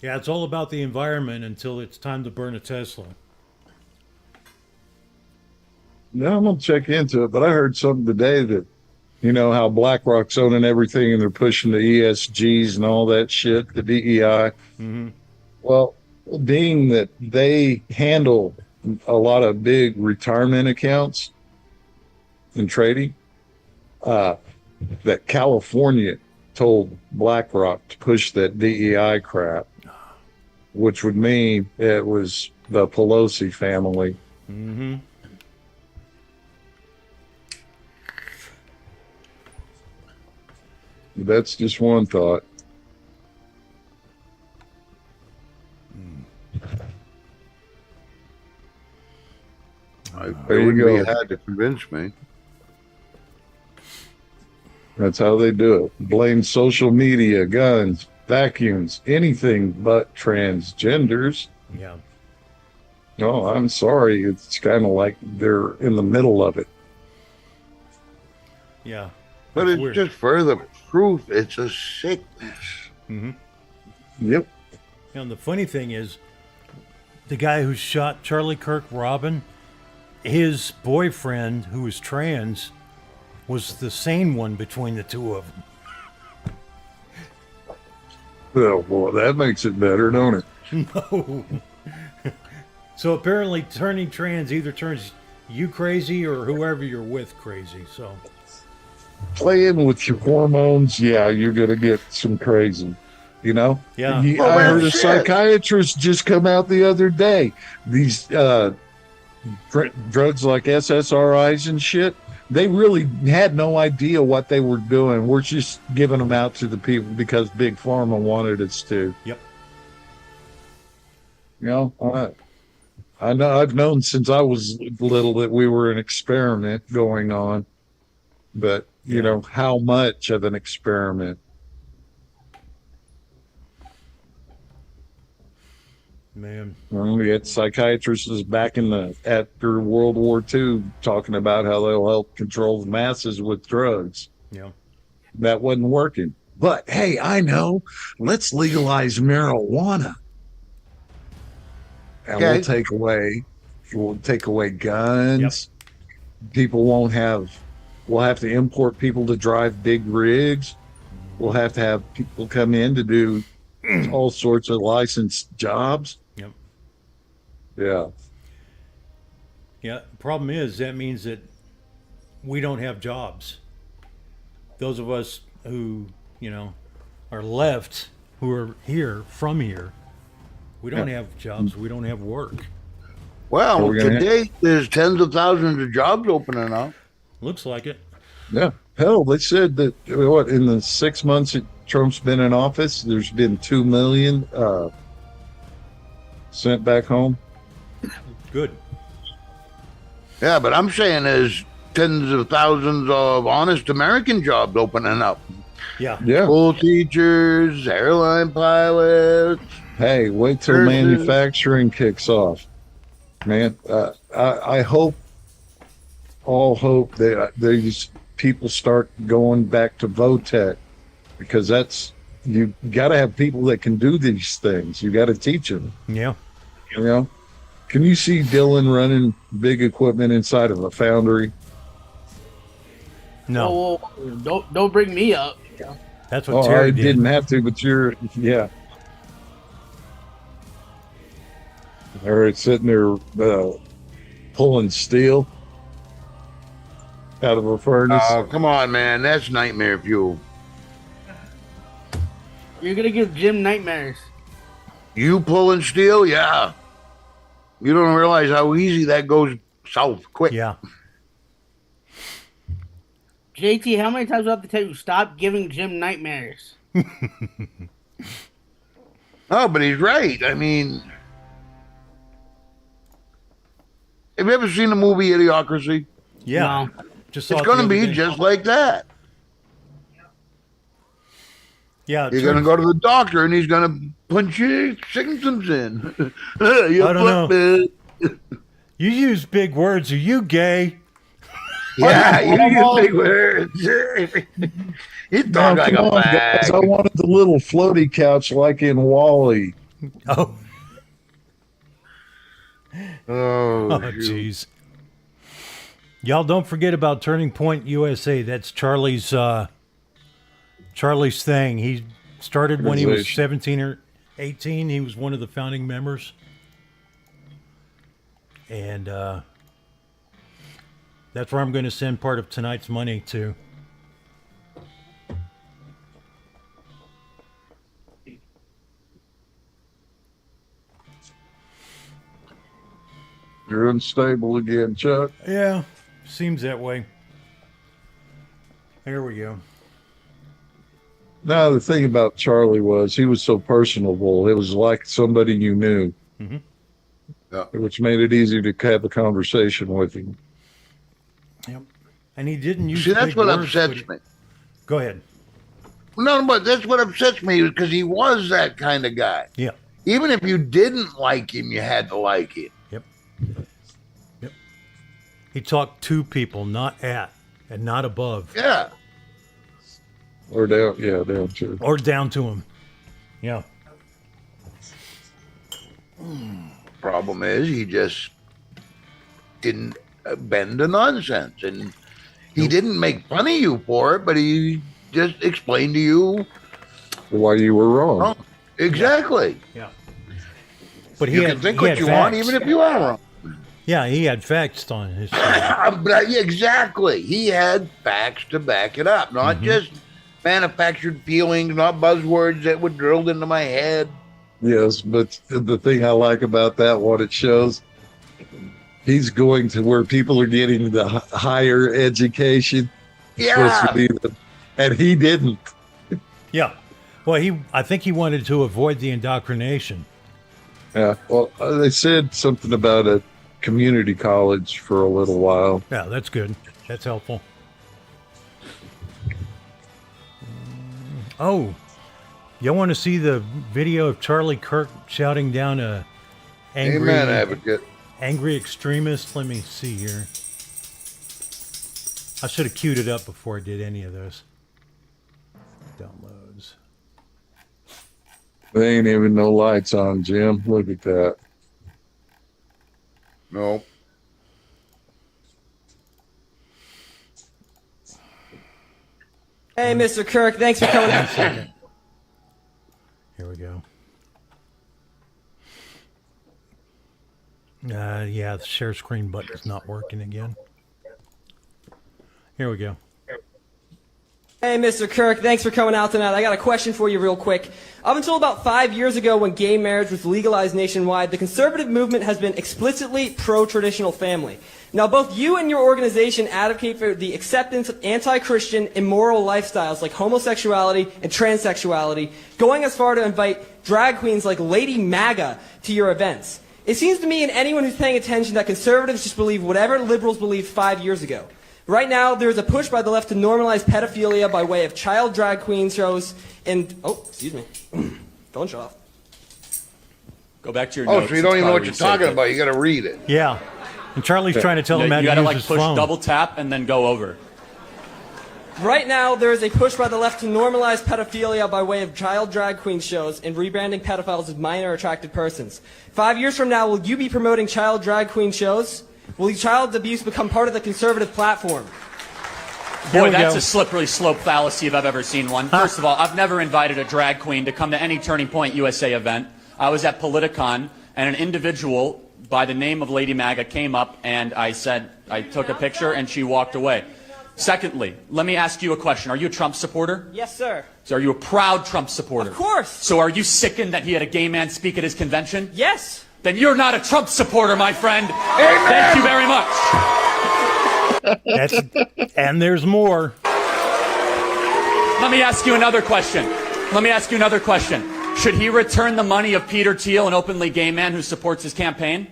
Speaker 1: Yeah, it's all about the environment until it's time to burn a Tesla.
Speaker 4: Now I'm gonna check into it, but I heard something today that, you know, how BlackRock's owning everything and they're pushing the ESGs and all that shit, the DEI. Well, being that they handle a lot of big retirement accounts and trading, that California told BlackRock to push that DEI crap, which would mean it was the Pelosi family. That's just one thought.
Speaker 2: It
Speaker 4: There you
Speaker 2: wouldn't be
Speaker 4: go.
Speaker 2: hard to convince me.
Speaker 4: That's how they do it. Blame social media, guns, vacuums, anything but transgenders.
Speaker 1: Yeah.
Speaker 4: No, I'm sorry. It's kind of like they're in the middle of it.
Speaker 1: Yeah.
Speaker 2: But
Speaker 1: That's
Speaker 2: it's
Speaker 1: weird.
Speaker 2: just further proof it's a sickness.
Speaker 4: Yep.
Speaker 1: And the funny thing is, the guy who shot Charlie Kirk Robin, his boyfriend, who was trans, was the sane one between the two of them.
Speaker 4: Oh, boy, that makes it better, don't it?
Speaker 1: No. So apparently turning trans either turns you crazy or whoever you're with crazy. So
Speaker 4: Playing with your hormones, yeah, you're going to get some crazy. You know?
Speaker 1: Yeah.
Speaker 2: Well,
Speaker 4: I heard a
Speaker 2: shit.
Speaker 4: psychiatrist just come out the other day. These drugs like SSRIs and shit, they really had no idea what they were doing. We're just giving them out to the people because Big Pharma wanted us to.
Speaker 1: Yep.
Speaker 4: You know, I know I've known since I was little that we were an experiment going on. But, you know, how much of an experiment?
Speaker 1: Man.
Speaker 4: Well, we had psychiatrists back after World War II talking about how they'll help control the masses with drugs.
Speaker 1: Yeah.
Speaker 4: That wasn't working. But hey, I know. Let's legalize marijuana. And
Speaker 2: Okay.
Speaker 4: we'll take away guns. People won't have we'll have to import people to drive big rigs. We'll have to have people come in to do all sorts of licensed jobs.
Speaker 1: Yep.
Speaker 4: Yeah.
Speaker 1: Yeah. The problem is that means that we don't have jobs. Those of us who, you know, are left, who are here, from here, we don't have jobs. We don't have work.
Speaker 2: Well,
Speaker 4: So we're gonna
Speaker 2: today there's tens of thousands of jobs opening up.
Speaker 1: Looks like it.
Speaker 4: Yeah. Hell, they said that in the 6 months that Trump's been in office, there's been 2 million sent back home.
Speaker 1: Good.
Speaker 2: Yeah, but I'm saying there's tens of thousands of honest American jobs opening up.
Speaker 1: Yeah.
Speaker 4: Yeah.
Speaker 2: School teachers, airline pilots.
Speaker 4: Hey, wait till
Speaker 2: There's-
Speaker 4: manufacturing kicks off, man. I hope that these people start going back to VOTEC, because you got to have people that can do these things. You got to teach them.
Speaker 1: Yeah.
Speaker 4: You know, can you see Dylan running big equipment inside of a foundry?
Speaker 1: No.
Speaker 3: Whoa, don't bring me up.
Speaker 1: That's what
Speaker 4: Oh,
Speaker 1: Terry
Speaker 4: I
Speaker 1: did.
Speaker 4: didn't have to, but yeah. Or it's sitting there pulling steel out of a furnace.
Speaker 2: Oh, come on, man. That's nightmare fuel.
Speaker 3: You're gonna give Jim nightmares.
Speaker 2: You pulling steel? Yeah. You don't realize how easy that goes south quick.
Speaker 1: Yeah.
Speaker 3: JT, how many times do I have to tell you stop giving Jim nightmares?
Speaker 2: Oh, but he's right. I mean, have you ever seen the movie Idiocracy?
Speaker 1: Yeah.
Speaker 3: No.
Speaker 1: Just saw
Speaker 2: It's
Speaker 1: it
Speaker 2: going
Speaker 1: the
Speaker 2: to
Speaker 1: other
Speaker 2: be
Speaker 1: day.
Speaker 2: just like that.
Speaker 1: Yeah.
Speaker 2: You're going to go to the doctor and he's going to punch your symptoms in. You
Speaker 1: I don't
Speaker 2: know.
Speaker 1: You use big words. Are you gay?
Speaker 2: Yeah, you use big words. You talk like
Speaker 4: Come
Speaker 2: a
Speaker 4: on, guys.
Speaker 2: bag.
Speaker 4: I wanted the little floaty couch like in Wall-E.
Speaker 1: Oh.
Speaker 2: Oh,
Speaker 1: Oh, jeez. Y'all don't forget about Turning Point USA. That's Charlie's thing. He started when he was
Speaker 4: Organization.
Speaker 1: 17 or 18. He was one of the founding members. And that's where I'm going to send part of tonight's money to.
Speaker 4: You're unstable again, Chuck.
Speaker 1: Yeah, seems that way. There we go.
Speaker 4: No, the thing about Charlie was he was so personable. It was like somebody you knew,
Speaker 2: Yeah.
Speaker 4: which made it easy to have a conversation with him.
Speaker 1: Yep. And he didn't use
Speaker 2: See, that's
Speaker 1: big
Speaker 2: what
Speaker 1: words,
Speaker 2: upsets
Speaker 1: but
Speaker 2: me.
Speaker 1: Go ahead.
Speaker 2: No, but that's what upsets me because he was that kind of guy.
Speaker 1: Yeah.
Speaker 2: Even if you didn't like him, you had to like him.
Speaker 1: Yep. Yep. He talked to people, not at, and not above.
Speaker 2: Yeah.
Speaker 4: Or down, yeah, down to.
Speaker 1: Or down to him. Yeah.
Speaker 2: Problem is, he just didn't bend to nonsense, and he didn't make fun of you for it, but he just explained to you
Speaker 4: Why you were wrong.
Speaker 2: wrong. Exactly.
Speaker 1: Yeah. But
Speaker 2: You can think what you want, even if you are wrong.
Speaker 1: Yeah, he had facts on his side.
Speaker 2: But exactly, he had facts to back it up, not just manufactured feelings, not buzzwords that were drilled into my head.
Speaker 4: Yes, but the thing I like about that, what it shows, he's going to where people are getting the higher education.
Speaker 2: Yeah.
Speaker 4: Supposed to be and he didn't.
Speaker 1: Yeah. Well, I think he wanted to avoid the indoctrination.
Speaker 4: Yeah. Well, they said something about a community college for a little while.
Speaker 1: Yeah, that's good. That's helpful. Oh, y'all want to see the video of Charlie Kirk shouting down a
Speaker 2: Amen, advocate.
Speaker 1: angry extremist? Let me see here. I should have queued it up before I did any of this. Downloads.
Speaker 4: There ain't even no lights on, Jim. Look at that.
Speaker 2: No.
Speaker 6: Hey, Mr. Kirk, thanks for coming.
Speaker 1: One second. Here we go. Yeah, the share screen button is not working again. Here we go.
Speaker 6: Hey, Mr. Kirk, thanks for coming out tonight. I got a question for you real quick. Up until about 5 years ago when gay marriage was legalized nationwide, the conservative movement has been explicitly pro-traditional family. Now, both you and your organization advocate for the acceptance of anti-Christian, immoral lifestyles like homosexuality and transsexuality, going as far to invite drag queens like Lady MAGA to your events. It seems to me and anyone who's paying attention that conservatives just believe whatever liberals believed 5 years ago. Right now, there's a push by the left to normalize pedophilia by way of child drag queen shows and... Oh, excuse me. Phone shut off.
Speaker 7: Go back to your
Speaker 2: Oh,
Speaker 7: notes.
Speaker 2: so you don't
Speaker 7: It's
Speaker 2: even know what
Speaker 7: probably
Speaker 2: you're talking
Speaker 7: saved it.
Speaker 2: about. You got to read it.
Speaker 1: Yeah. And Charlie's trying to tell him how
Speaker 7: You
Speaker 1: to
Speaker 7: gotta
Speaker 1: use
Speaker 7: like
Speaker 1: his
Speaker 7: push
Speaker 1: phone.
Speaker 7: double tap and then go over.
Speaker 6: Right now, there is a push by the left to normalize pedophilia by way of child drag queen shows and rebranding pedophiles as minor attracted persons. 5 years from now, will you be promoting child drag queen shows? Will child abuse become part of the conservative platform?
Speaker 1: Here
Speaker 7: Boy,
Speaker 1: we
Speaker 7: that's
Speaker 1: go.
Speaker 7: a slippery slope fallacy if I've ever seen one. First of all, I've never invited a drag queen to come to any Turning Point USA event. I was at Politicon, and an individual by the name of Lady MAGA came up, and I took a picture, and she walked away. Secondly, let me ask you a question. Are you a Trump supporter?
Speaker 6: Yes, sir.
Speaker 7: So are you a proud Trump supporter?
Speaker 6: Of course.
Speaker 7: So are you sickened that he had a gay man speak at his convention?
Speaker 6: Yes.
Speaker 7: Then you're not a Trump supporter, my friend. Thank you very much.
Speaker 1: And there's more.
Speaker 7: Let me ask you another question. Should he return the money of Peter Thiel, an openly gay man who supports his campaign?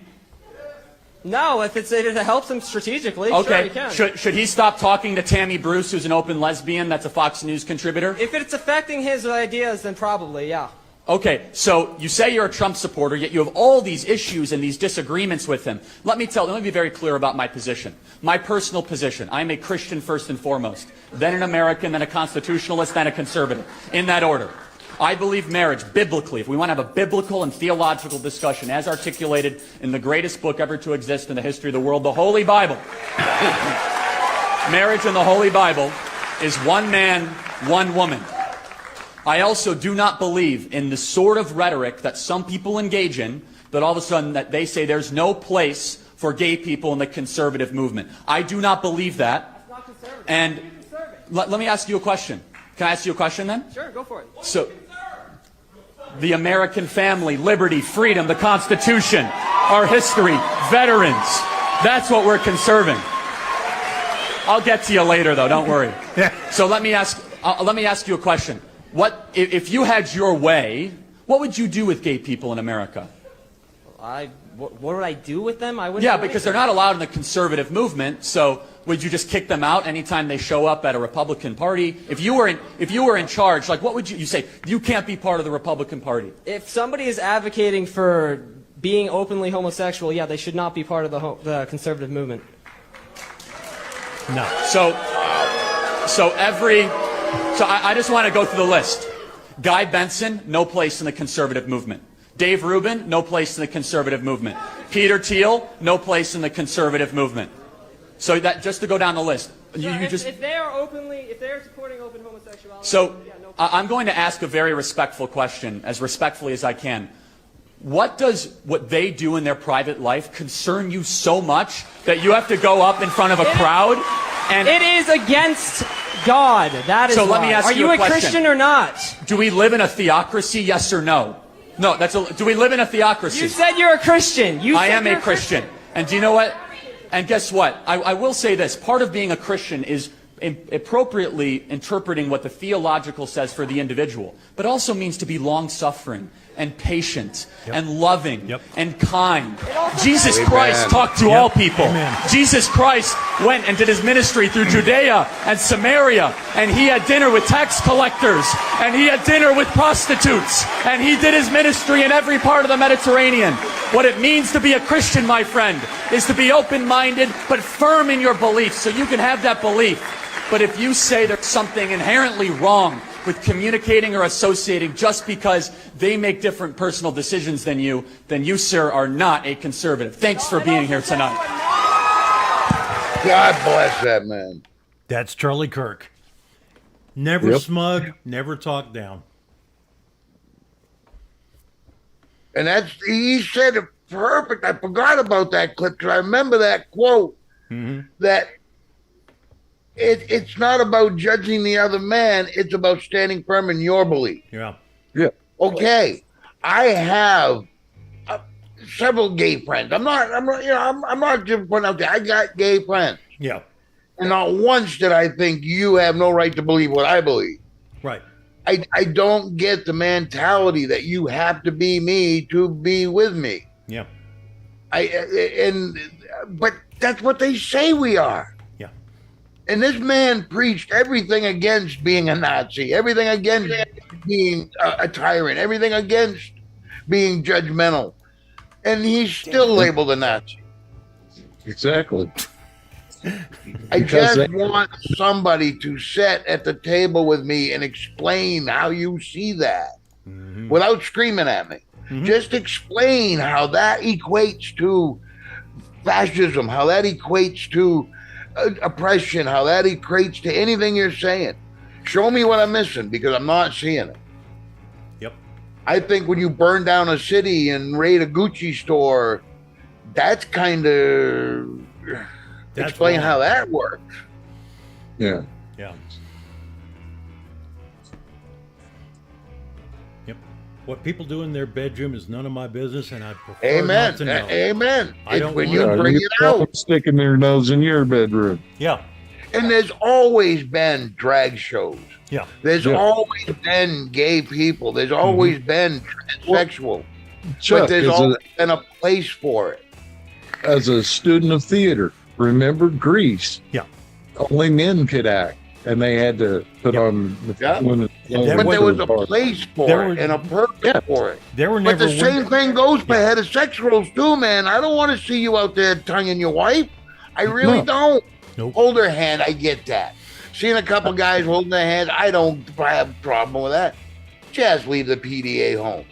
Speaker 6: No, if it helps him strategically, sure,
Speaker 7: Okay.
Speaker 6: he can.
Speaker 7: Should he stop talking to Tammy Bruce, who's an open lesbian that's a Fox News contributor?
Speaker 6: If it's affecting his ideas, then probably, yeah.
Speaker 7: Okay, so you say you're a Trump supporter, yet you have all these issues and these disagreements with him. Let me be very clear about my position. My personal position. I'm a Christian first and foremost, then an American, then a constitutionalist, then a conservative. In that order. I believe marriage, biblically, if we want to have a biblical and theological discussion as articulated in the greatest book ever to exist in the history of the world, the Holy Bible. Marriage in the Holy Bible is one man, one woman. I also do not believe in the sort of rhetoric that some people engage in, that all of a sudden that they say there's no place for gay people in the conservative movement. I do not believe that.
Speaker 6: That's not conservative.
Speaker 7: And let me ask you a question. Can I ask you a question then?
Speaker 6: Sure, go for it.
Speaker 7: So, the American family, liberty, freedom, the Constitution, our history, veterans. That's what we're conserving. I'll get to you later, though. Don't worry. So let me ask you a question. What if you had your way? What would you do with gay people in America?
Speaker 6: what would I do with them? I wouldn't.
Speaker 7: Yeah,
Speaker 6: do
Speaker 7: because they're
Speaker 6: anything.
Speaker 7: not allowed in the conservative movement. So would you just kick them out anytime they show up at a Republican Party? If you were in charge, like what would you say? You can't be part of the Republican Party.
Speaker 6: If somebody is advocating for being openly homosexual, yeah, they should not be part of the conservative movement.
Speaker 1: No.
Speaker 7: So I just want to go through the list. Guy Benson, no place in the conservative movement. Dave Rubin, no place in the conservative movement. Peter Thiel, no place in the conservative movement. So that just to go down the list.
Speaker 6: If they are supporting open homosexuality.
Speaker 7: So
Speaker 6: yeah, no.
Speaker 7: I'm going to ask a very respectful question, as respectfully as I can. What does what they do in their private life concern you so much that you have to go up in front of a crowd? And
Speaker 6: It is against God. That is
Speaker 7: So let me
Speaker 6: why.
Speaker 7: ask
Speaker 6: Are
Speaker 7: you
Speaker 6: you
Speaker 7: a
Speaker 6: a
Speaker 7: question.
Speaker 6: Christian or not?
Speaker 7: do we live in a theocracy? Yes or no? No. Do we live in a theocracy?
Speaker 6: You said you're a Christian.
Speaker 7: I am a Christian. And do you know what? And guess what? I will say this. Part of being a Christian is appropriately interpreting what the theological says for the individual, but also means to be long-suffering and patient and loving and kind. Jesus Christ talked to all people.
Speaker 1: Amen.
Speaker 7: Jesus Christ went and did his ministry through Judea and Samaria, and he had dinner with tax collectors, and he had dinner with prostitutes, and he did his ministry in every part of the Mediterranean. What it means to be a Christian, my friend, is to be open-minded but firm in your beliefs, so you can have that belief. But if you say there's something inherently wrong with communicating or associating just because they make different personal decisions than you, sir, are not a conservative. Thanks for being here tonight.
Speaker 2: God bless that man.
Speaker 1: That's Charlie Kirk. Never smug, never talk down.
Speaker 2: And he said it perfect. I forgot about that clip because I remember that quote that it's not about judging the other man. It's about standing firm in your belief.
Speaker 1: Yeah.
Speaker 4: Yeah.
Speaker 2: Okay, I have several gay friends. I'm not just putting out there. I got gay friends,
Speaker 1: Yeah.
Speaker 2: and not once did I think you have no right to believe what I believe.
Speaker 1: Right.
Speaker 2: I don't get the mentality that you have to be me to be with me.
Speaker 1: Yeah.
Speaker 2: But that's what they say we are.
Speaker 1: Yeah.
Speaker 2: And this man preached everything against being a Nazi, everything against being a tyrant, everything against being judgmental. And he's still labeled a Nazi.
Speaker 4: Exactly.
Speaker 2: I
Speaker 4: Because
Speaker 2: just want somebody to sit at the table with me and explain how you see that without screaming at me. Just explain how that equates to fascism, how that equates to oppression, how that equates to anything you're saying. Show me what I'm missing because I'm not seeing it.
Speaker 1: Yep.
Speaker 2: I think when you burn down a city and raid a Gucci store, that's kind of explain how that works.
Speaker 4: Yeah.
Speaker 1: Yeah. Yep. What people do in their bedroom is none of my business, and I prefer
Speaker 2: Amen.
Speaker 1: not to know.
Speaker 2: Amen.
Speaker 1: I
Speaker 2: It's
Speaker 1: don't
Speaker 2: when
Speaker 1: want-
Speaker 2: you
Speaker 4: Yeah,
Speaker 2: bring
Speaker 4: you
Speaker 2: it out.
Speaker 4: sticking their nose in your bedroom.
Speaker 1: Yeah.
Speaker 2: And there's always been drag shows.
Speaker 1: Yeah.
Speaker 2: There's always been gay people. There's always been transsexual.
Speaker 4: Chuck,
Speaker 2: But there's always been a place for it.
Speaker 4: as a student of theater, remember Grease?
Speaker 1: Yeah.
Speaker 4: Only men could act, and they had to put on the
Speaker 2: Yeah.
Speaker 4: women.
Speaker 1: Yeah,
Speaker 2: But there was a
Speaker 4: part.
Speaker 2: place for
Speaker 1: There
Speaker 2: it
Speaker 1: was-
Speaker 2: and a purpose for it.
Speaker 1: There were
Speaker 2: But
Speaker 1: never
Speaker 2: the same thing goes for heterosexuals too, man. I don't want to see you out there tonguing your wife. I really
Speaker 4: No.
Speaker 2: don't.
Speaker 1: Nope.
Speaker 2: Hold her hand, I get that. Seeing a couple guys holding their hands, I don't have a problem with that. Just leave the PDA home.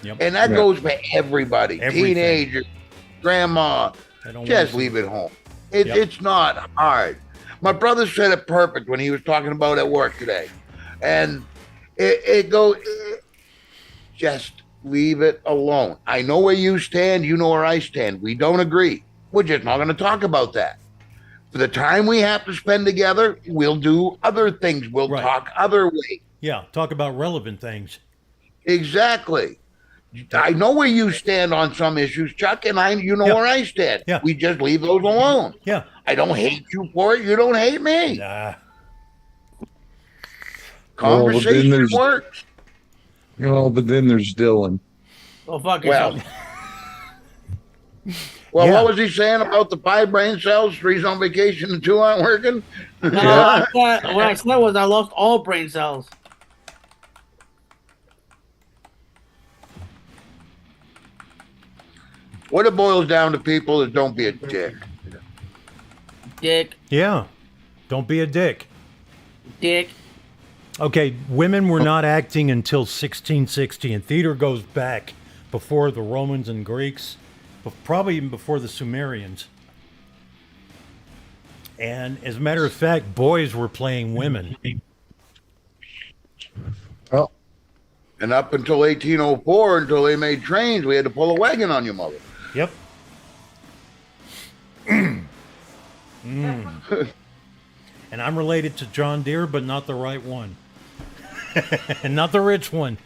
Speaker 1: Yep.
Speaker 2: And that
Speaker 4: Yeah.
Speaker 2: goes for everybody.
Speaker 1: Everything.
Speaker 2: Teenagers, grandma,
Speaker 1: I don't
Speaker 2: just
Speaker 1: wanna
Speaker 2: leave it home.
Speaker 1: Yep.
Speaker 2: It's not hard. My brother said it perfect when he was talking about at work today. And it goes, just leave it alone. I know where you stand. You know where I stand. We don't agree. We're just not going to talk about that. For the time we have to spend together, we'll do other things. We'll
Speaker 1: Right.
Speaker 2: talk other ways.
Speaker 1: Yeah. Talk about relevant things.
Speaker 2: Exactly. I know where you stand on some issues, Chuck, and you know
Speaker 1: Yeah.
Speaker 2: where I stand.
Speaker 1: Yeah.
Speaker 2: We just leave those alone.
Speaker 1: Yeah.
Speaker 2: I don't hate you for it. You don't hate me.
Speaker 1: Nah.
Speaker 4: Well, but then
Speaker 2: Conversation
Speaker 4: there's-
Speaker 2: works.
Speaker 4: But then there's Dylan.
Speaker 3: Well, fuck
Speaker 2: Well,
Speaker 3: yourself.
Speaker 2: Well,
Speaker 1: Yeah.
Speaker 2: what was he saying about the 5 brain cells? 3's on vacation and 2 aren't working?
Speaker 3: No, what I said was I lost all brain cells.
Speaker 2: What it boils down to, people, is don't be a dick.
Speaker 3: Dick,
Speaker 1: Yeah. Don't be a dick.
Speaker 3: dick.
Speaker 1: Okay, women were not acting until 1660, and theater goes back before the Romans and Greeks, but probably even before the Sumerians. And as a matter of fact, boys were playing women.
Speaker 4: Well,
Speaker 2: And up until 1804, until they made trains, we had to pull a wagon on your mother.
Speaker 1: Yep. And I'm related to John Deere, but not the right one. And not the rich one.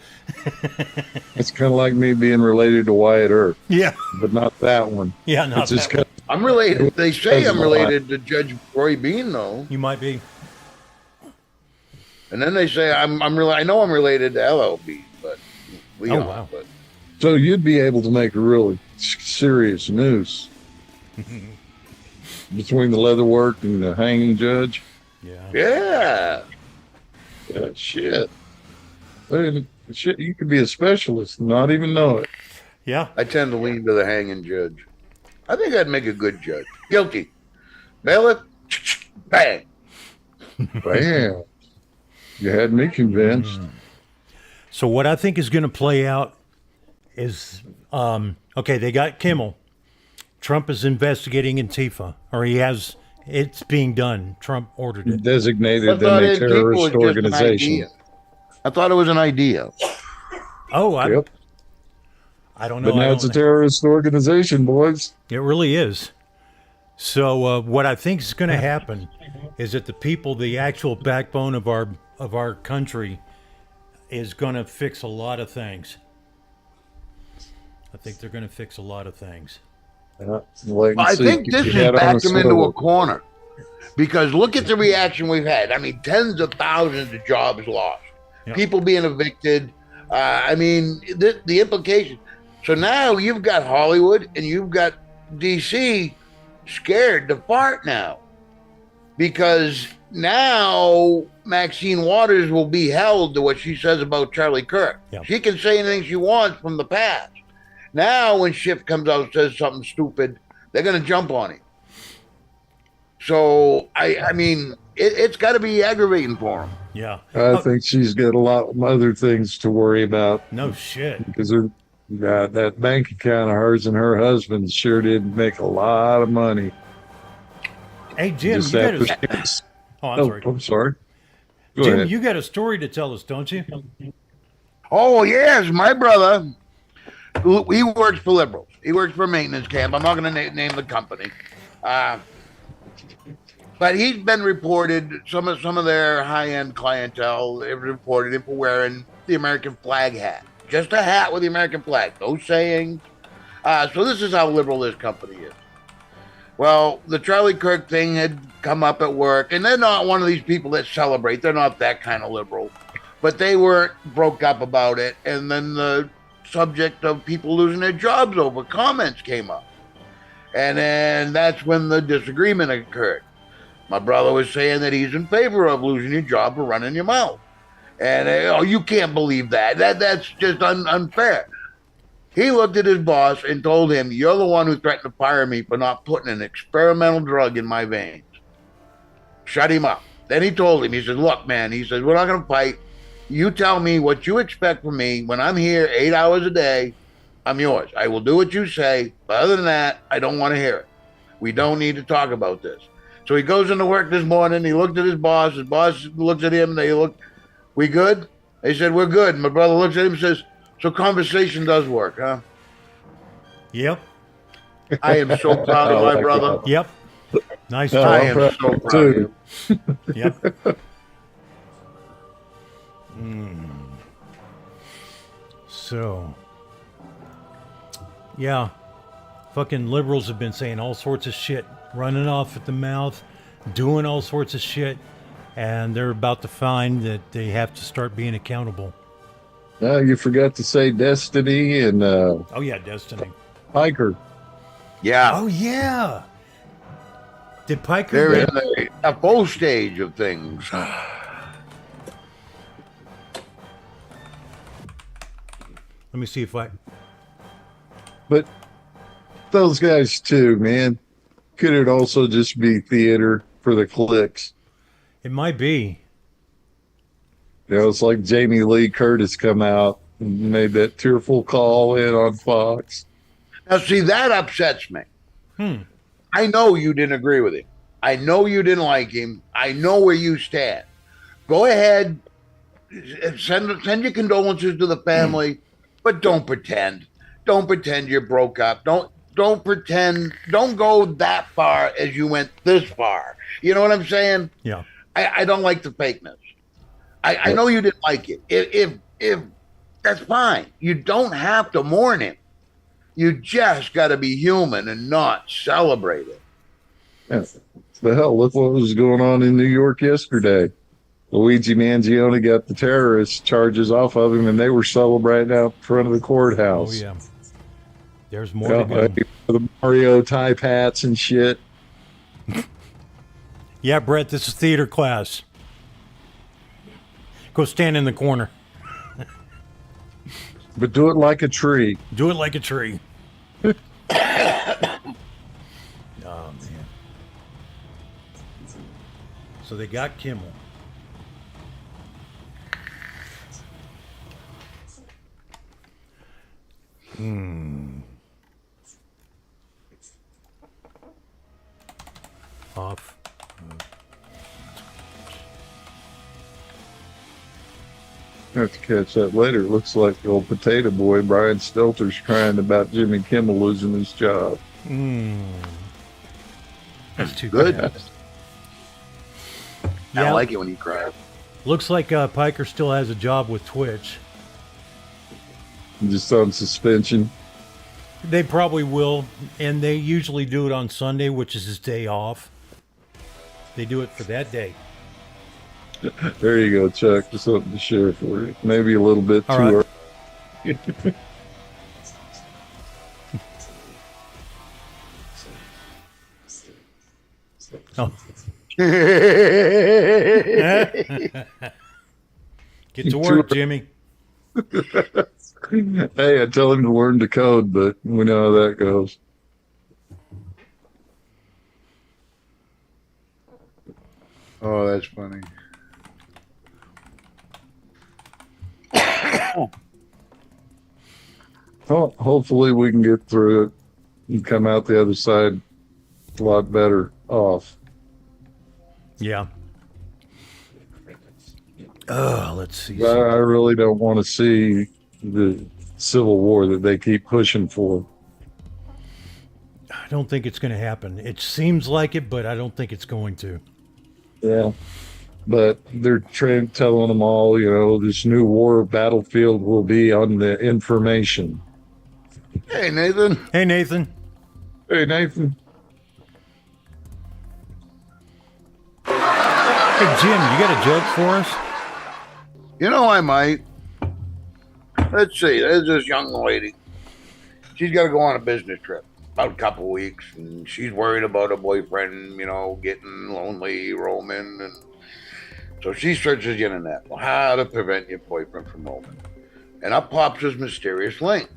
Speaker 4: it's kind of like me being related to Wyatt Earp,
Speaker 1: Yeah.
Speaker 4: but not that one.
Speaker 1: Yeah, not
Speaker 4: It's just
Speaker 1: that one.
Speaker 2: I'm related. They say
Speaker 4: Doesn't
Speaker 2: I'm related to Judge Roy Bean, though.
Speaker 1: You might be.
Speaker 2: And then they say I know I'm related to LL Bean, but Leon.
Speaker 1: Oh, wow.
Speaker 2: But
Speaker 4: So you'd be able to make a really serious noose between the leatherwork and the hanging judge.
Speaker 1: Yeah.
Speaker 2: yeah.
Speaker 4: Yeah, shit. Shit, you could be a specialist and not even know it.
Speaker 1: Yeah.
Speaker 2: I tend to lean to the hanging judge. I think I'd make a good judge. Guilty. Bailiff. Bang.
Speaker 4: Bam. You had me convinced.
Speaker 1: So what I think is going to play out is, okay, they got Kimmel. Trump is investigating Antifa, or he has. It's being done. Trump ordered it.
Speaker 4: Designated
Speaker 2: I
Speaker 4: them
Speaker 2: thought
Speaker 4: a
Speaker 2: it
Speaker 4: terrorist
Speaker 2: was just an
Speaker 4: organization.
Speaker 2: idea. I thought it was an idea.
Speaker 1: Oh,
Speaker 4: Yep.
Speaker 1: I don't know.
Speaker 4: But now it's a terrorist organization, boys.
Speaker 1: It really is. So what I think is going to happen is that the people, the actual backbone of our country, is going to fix a lot of things. I think they're going to fix a lot of things.
Speaker 4: Yeah, wait and
Speaker 2: I
Speaker 4: see.
Speaker 2: think
Speaker 4: Keep
Speaker 2: this
Speaker 4: your
Speaker 2: has
Speaker 4: head on
Speaker 2: backed them into
Speaker 4: swivel.
Speaker 2: a corner. Because look at the reaction we've had. I mean, tens of thousands of jobs lost.
Speaker 1: Yeah.
Speaker 2: People being evicted. I mean, the implication. So now you've got Hollywood and you've got DC scared to fart now. Because now Maxine Waters will be held to what she says about Charlie Kirk.
Speaker 1: Yeah.
Speaker 2: She can say anything she wants from the past. Now when Schiff comes out and says something stupid, they're going to jump on him. So, I mean, it's got to be aggravating for him.
Speaker 1: Yeah.
Speaker 4: I think she's got a lot of other things to worry about
Speaker 1: No shit.
Speaker 4: because that bank account of hers and her husband sure did make a lot of money.
Speaker 1: Hey Jim,
Speaker 4: Just
Speaker 1: you got
Speaker 4: after
Speaker 1: a,
Speaker 4: she-
Speaker 1: oh, I'm
Speaker 4: Oh,
Speaker 1: sorry.
Speaker 4: I'm sorry. Go
Speaker 1: Jim,
Speaker 4: ahead.
Speaker 1: you got a story to tell us, don't you?
Speaker 2: Oh, yes, my brother, he works for liberals. He works for a maintenance camp. I'm not going to name the company. But he's been reported, some of their high-end clientele have reported him for wearing the American flag hat. Just a hat with the American flag. No sayings. So this is how liberal this company is. Well, the Charlie Kirk thing had come up at work, and they're not one of these people that celebrate. They're not that kind of liberal. But they weren't broke up about it. And then the subject of people losing their jobs over comments came up. And then that's when the disagreement occurred. My brother was saying that he's in favor of losing your job for running your mouth. And, oh, you can't believe that. That's just unfair. He looked at his boss and told him, you're the one who threatened to fire me for not putting an experimental drug in my veins. Shut him up. Then he told him, he said, look, man, he said, we're not going to fight. You tell me what you expect from me. When I'm here 8 hours a day, I'm yours. I will do what you say. But other than that, I don't want to hear it. We don't need to talk about this. So he goes into work this morning. He looked at his boss. His boss looks at him. They look, we good? They said, we're good. And my brother looks at him and says, so conversation does work, huh?
Speaker 1: Yep.
Speaker 2: I am so proud of my brother.
Speaker 1: Yep. Nice
Speaker 4: Oh,
Speaker 2: I
Speaker 1: job.
Speaker 2: am so proud of him.
Speaker 1: Yep. So, yeah, fucking liberals have been saying all sorts of shit, running off at the mouth, doing all sorts of shit, and they're about to find that they have to start being accountable.
Speaker 4: You forgot to say Destiny and
Speaker 1: Oh yeah, Destiny.
Speaker 4: Hiker.
Speaker 2: Yeah.
Speaker 1: Oh yeah. Did Piker?
Speaker 2: They're
Speaker 1: get-
Speaker 2: in a full stage of things.
Speaker 1: Let me see if I.
Speaker 4: But those guys too, man. Could it also just be theater for the clicks?
Speaker 1: It might be.
Speaker 4: You know, it's like Jamie Lee Curtis come out and made that tearful call in on Fox.
Speaker 2: Now, see, that upsets me. I know you didn't agree with him. I know you didn't like him. I know where you stand. Go ahead, send your condolences to the family, but don't pretend. Don't pretend you broke up. Don't pretend. Don't go that far as you went this far. You know what I'm saying?
Speaker 1: Yeah.
Speaker 2: I don't like the fakeness. I know you didn't like it. If that's fine. You don't have to mourn him. You just got to be human and not celebrate it.
Speaker 4: Yeah. The hell, look what was going on in New York yesterday. Luigi Mangione got the terrorist charges off of him, and they were celebrating out in front of the
Speaker 1: Oh
Speaker 4: courthouse.
Speaker 1: yeah. There's more to go.
Speaker 4: The Mario type hats and shit.
Speaker 1: Yeah, Brett, this is theater class. Go stand in the corner.
Speaker 4: But do it like a tree.
Speaker 1: Do it like a tree. Oh, man. So they got Kimmel. Off.
Speaker 4: I have to catch that later. Looks like the old potato boy, Brian Stelter's crying about Jimmy Kimmel losing his job.
Speaker 1: That's too
Speaker 2: Good.
Speaker 1: bad.
Speaker 2: I
Speaker 1: Yeah,
Speaker 2: don't like it when you cry.
Speaker 1: looks like Piker still has a job with Twitch.
Speaker 4: Just on suspension.
Speaker 1: They probably will, and they usually do it on Sunday, which is his day off. They do it for that day.
Speaker 4: There you go, Chuck. Just something to share for you. Maybe a little bit
Speaker 1: All
Speaker 4: too
Speaker 1: right.
Speaker 4: early.
Speaker 1: Oh. Get to work, Jimmy.
Speaker 4: Hey, I tell him to learn to code, but we know how that goes.
Speaker 2: Oh, that's funny.
Speaker 4: Well, hopefully we can get through it and come out the other side a lot better off.
Speaker 1: Yeah. Let's see.
Speaker 4: I really don't want to see the civil war that they keep pushing for.
Speaker 1: I don't think it's going to happen. It seems like it, but I don't think it's going to.
Speaker 4: Yeah. But they're telling them all, you know, this new war battlefield will be on the information.
Speaker 2: Hey, Nathan.
Speaker 1: Hey, Nathan.
Speaker 4: Hey, Nathan.
Speaker 1: Hey, Jim, you got a joke for us?
Speaker 2: You know, I might. Let's see. There's this young lady. She's got to go on a business trip about a couple of weeks, and she's worried about her boyfriend, you know, getting lonely, roaming, and so she searches the internet. Well, how to prevent your boyfriend from roaming? And up pops this mysterious link.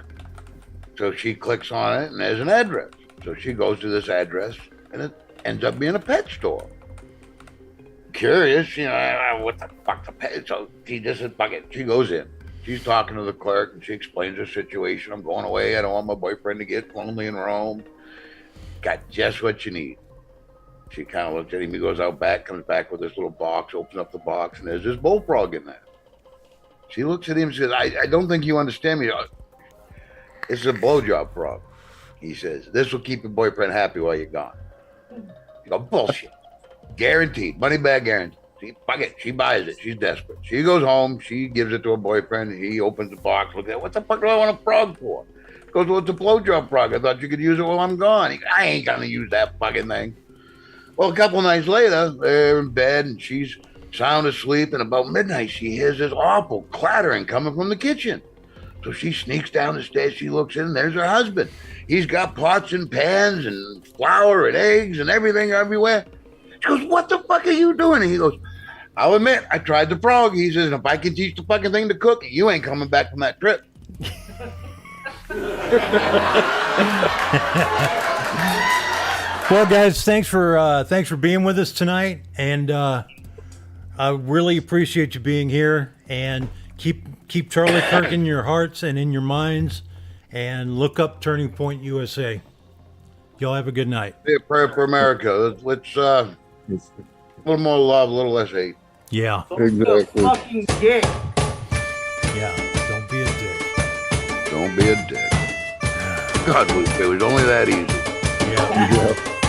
Speaker 2: So she clicks on it, and there's an address. So she goes to this address, and it ends up being a pet store. Curious, you know, what the fuck the pet? So she just says, fuck it. She goes in. She's talking to the clerk, and she explains her situation. I'm going away. I don't want my boyfriend to get lonely and roam. Got just what you need. She kind of looks at him. He goes out back, comes back with this little box, opens up the box, and there's this bullfrog in there. She looks at him and says, I don't think you understand me. This is a blowjob frog. He says, this will keep your boyfriend happy while you're gone. You go, bullshit. Guaranteed. Money back guaranteed. See, fuck it. She buys it. She's desperate. She goes home. She gives it to her boyfriend. He opens the box. Looks at it. What the fuck do I want a frog for? Goes, well, it's a blowjob frog. I thought you could use it while I'm gone. He goes, I ain't going to use that fucking thing. Well, a couple of nights later, they're in bed, and she's sound asleep, and about midnight, she hears this awful clattering coming from the kitchen. So she sneaks down the stairs. She looks in, and there's her husband. He's got pots and pans and flour and eggs and everything everywhere. She goes, "What the fuck are you doing?" And he goes, "I'll admit, I tried the frog." He says, "If I can teach the fucking thing to cook, you ain't coming back from that trip."
Speaker 1: Well, guys, thanks for being with us tonight, and I really appreciate you being here. And keep Charlie Kirk in your hearts and in your minds, and look up Turning Point USA. Y'all have a good night.
Speaker 2: Be a prayer for America. Let's a little more love, a little less hate.
Speaker 1: Yeah,
Speaker 4: Exactly.
Speaker 3: Fucking dick.
Speaker 1: yeah. Don't be a dick.
Speaker 2: Don't be a dick. God, it was only that easy.
Speaker 1: Yeah.
Speaker 4: Yeah.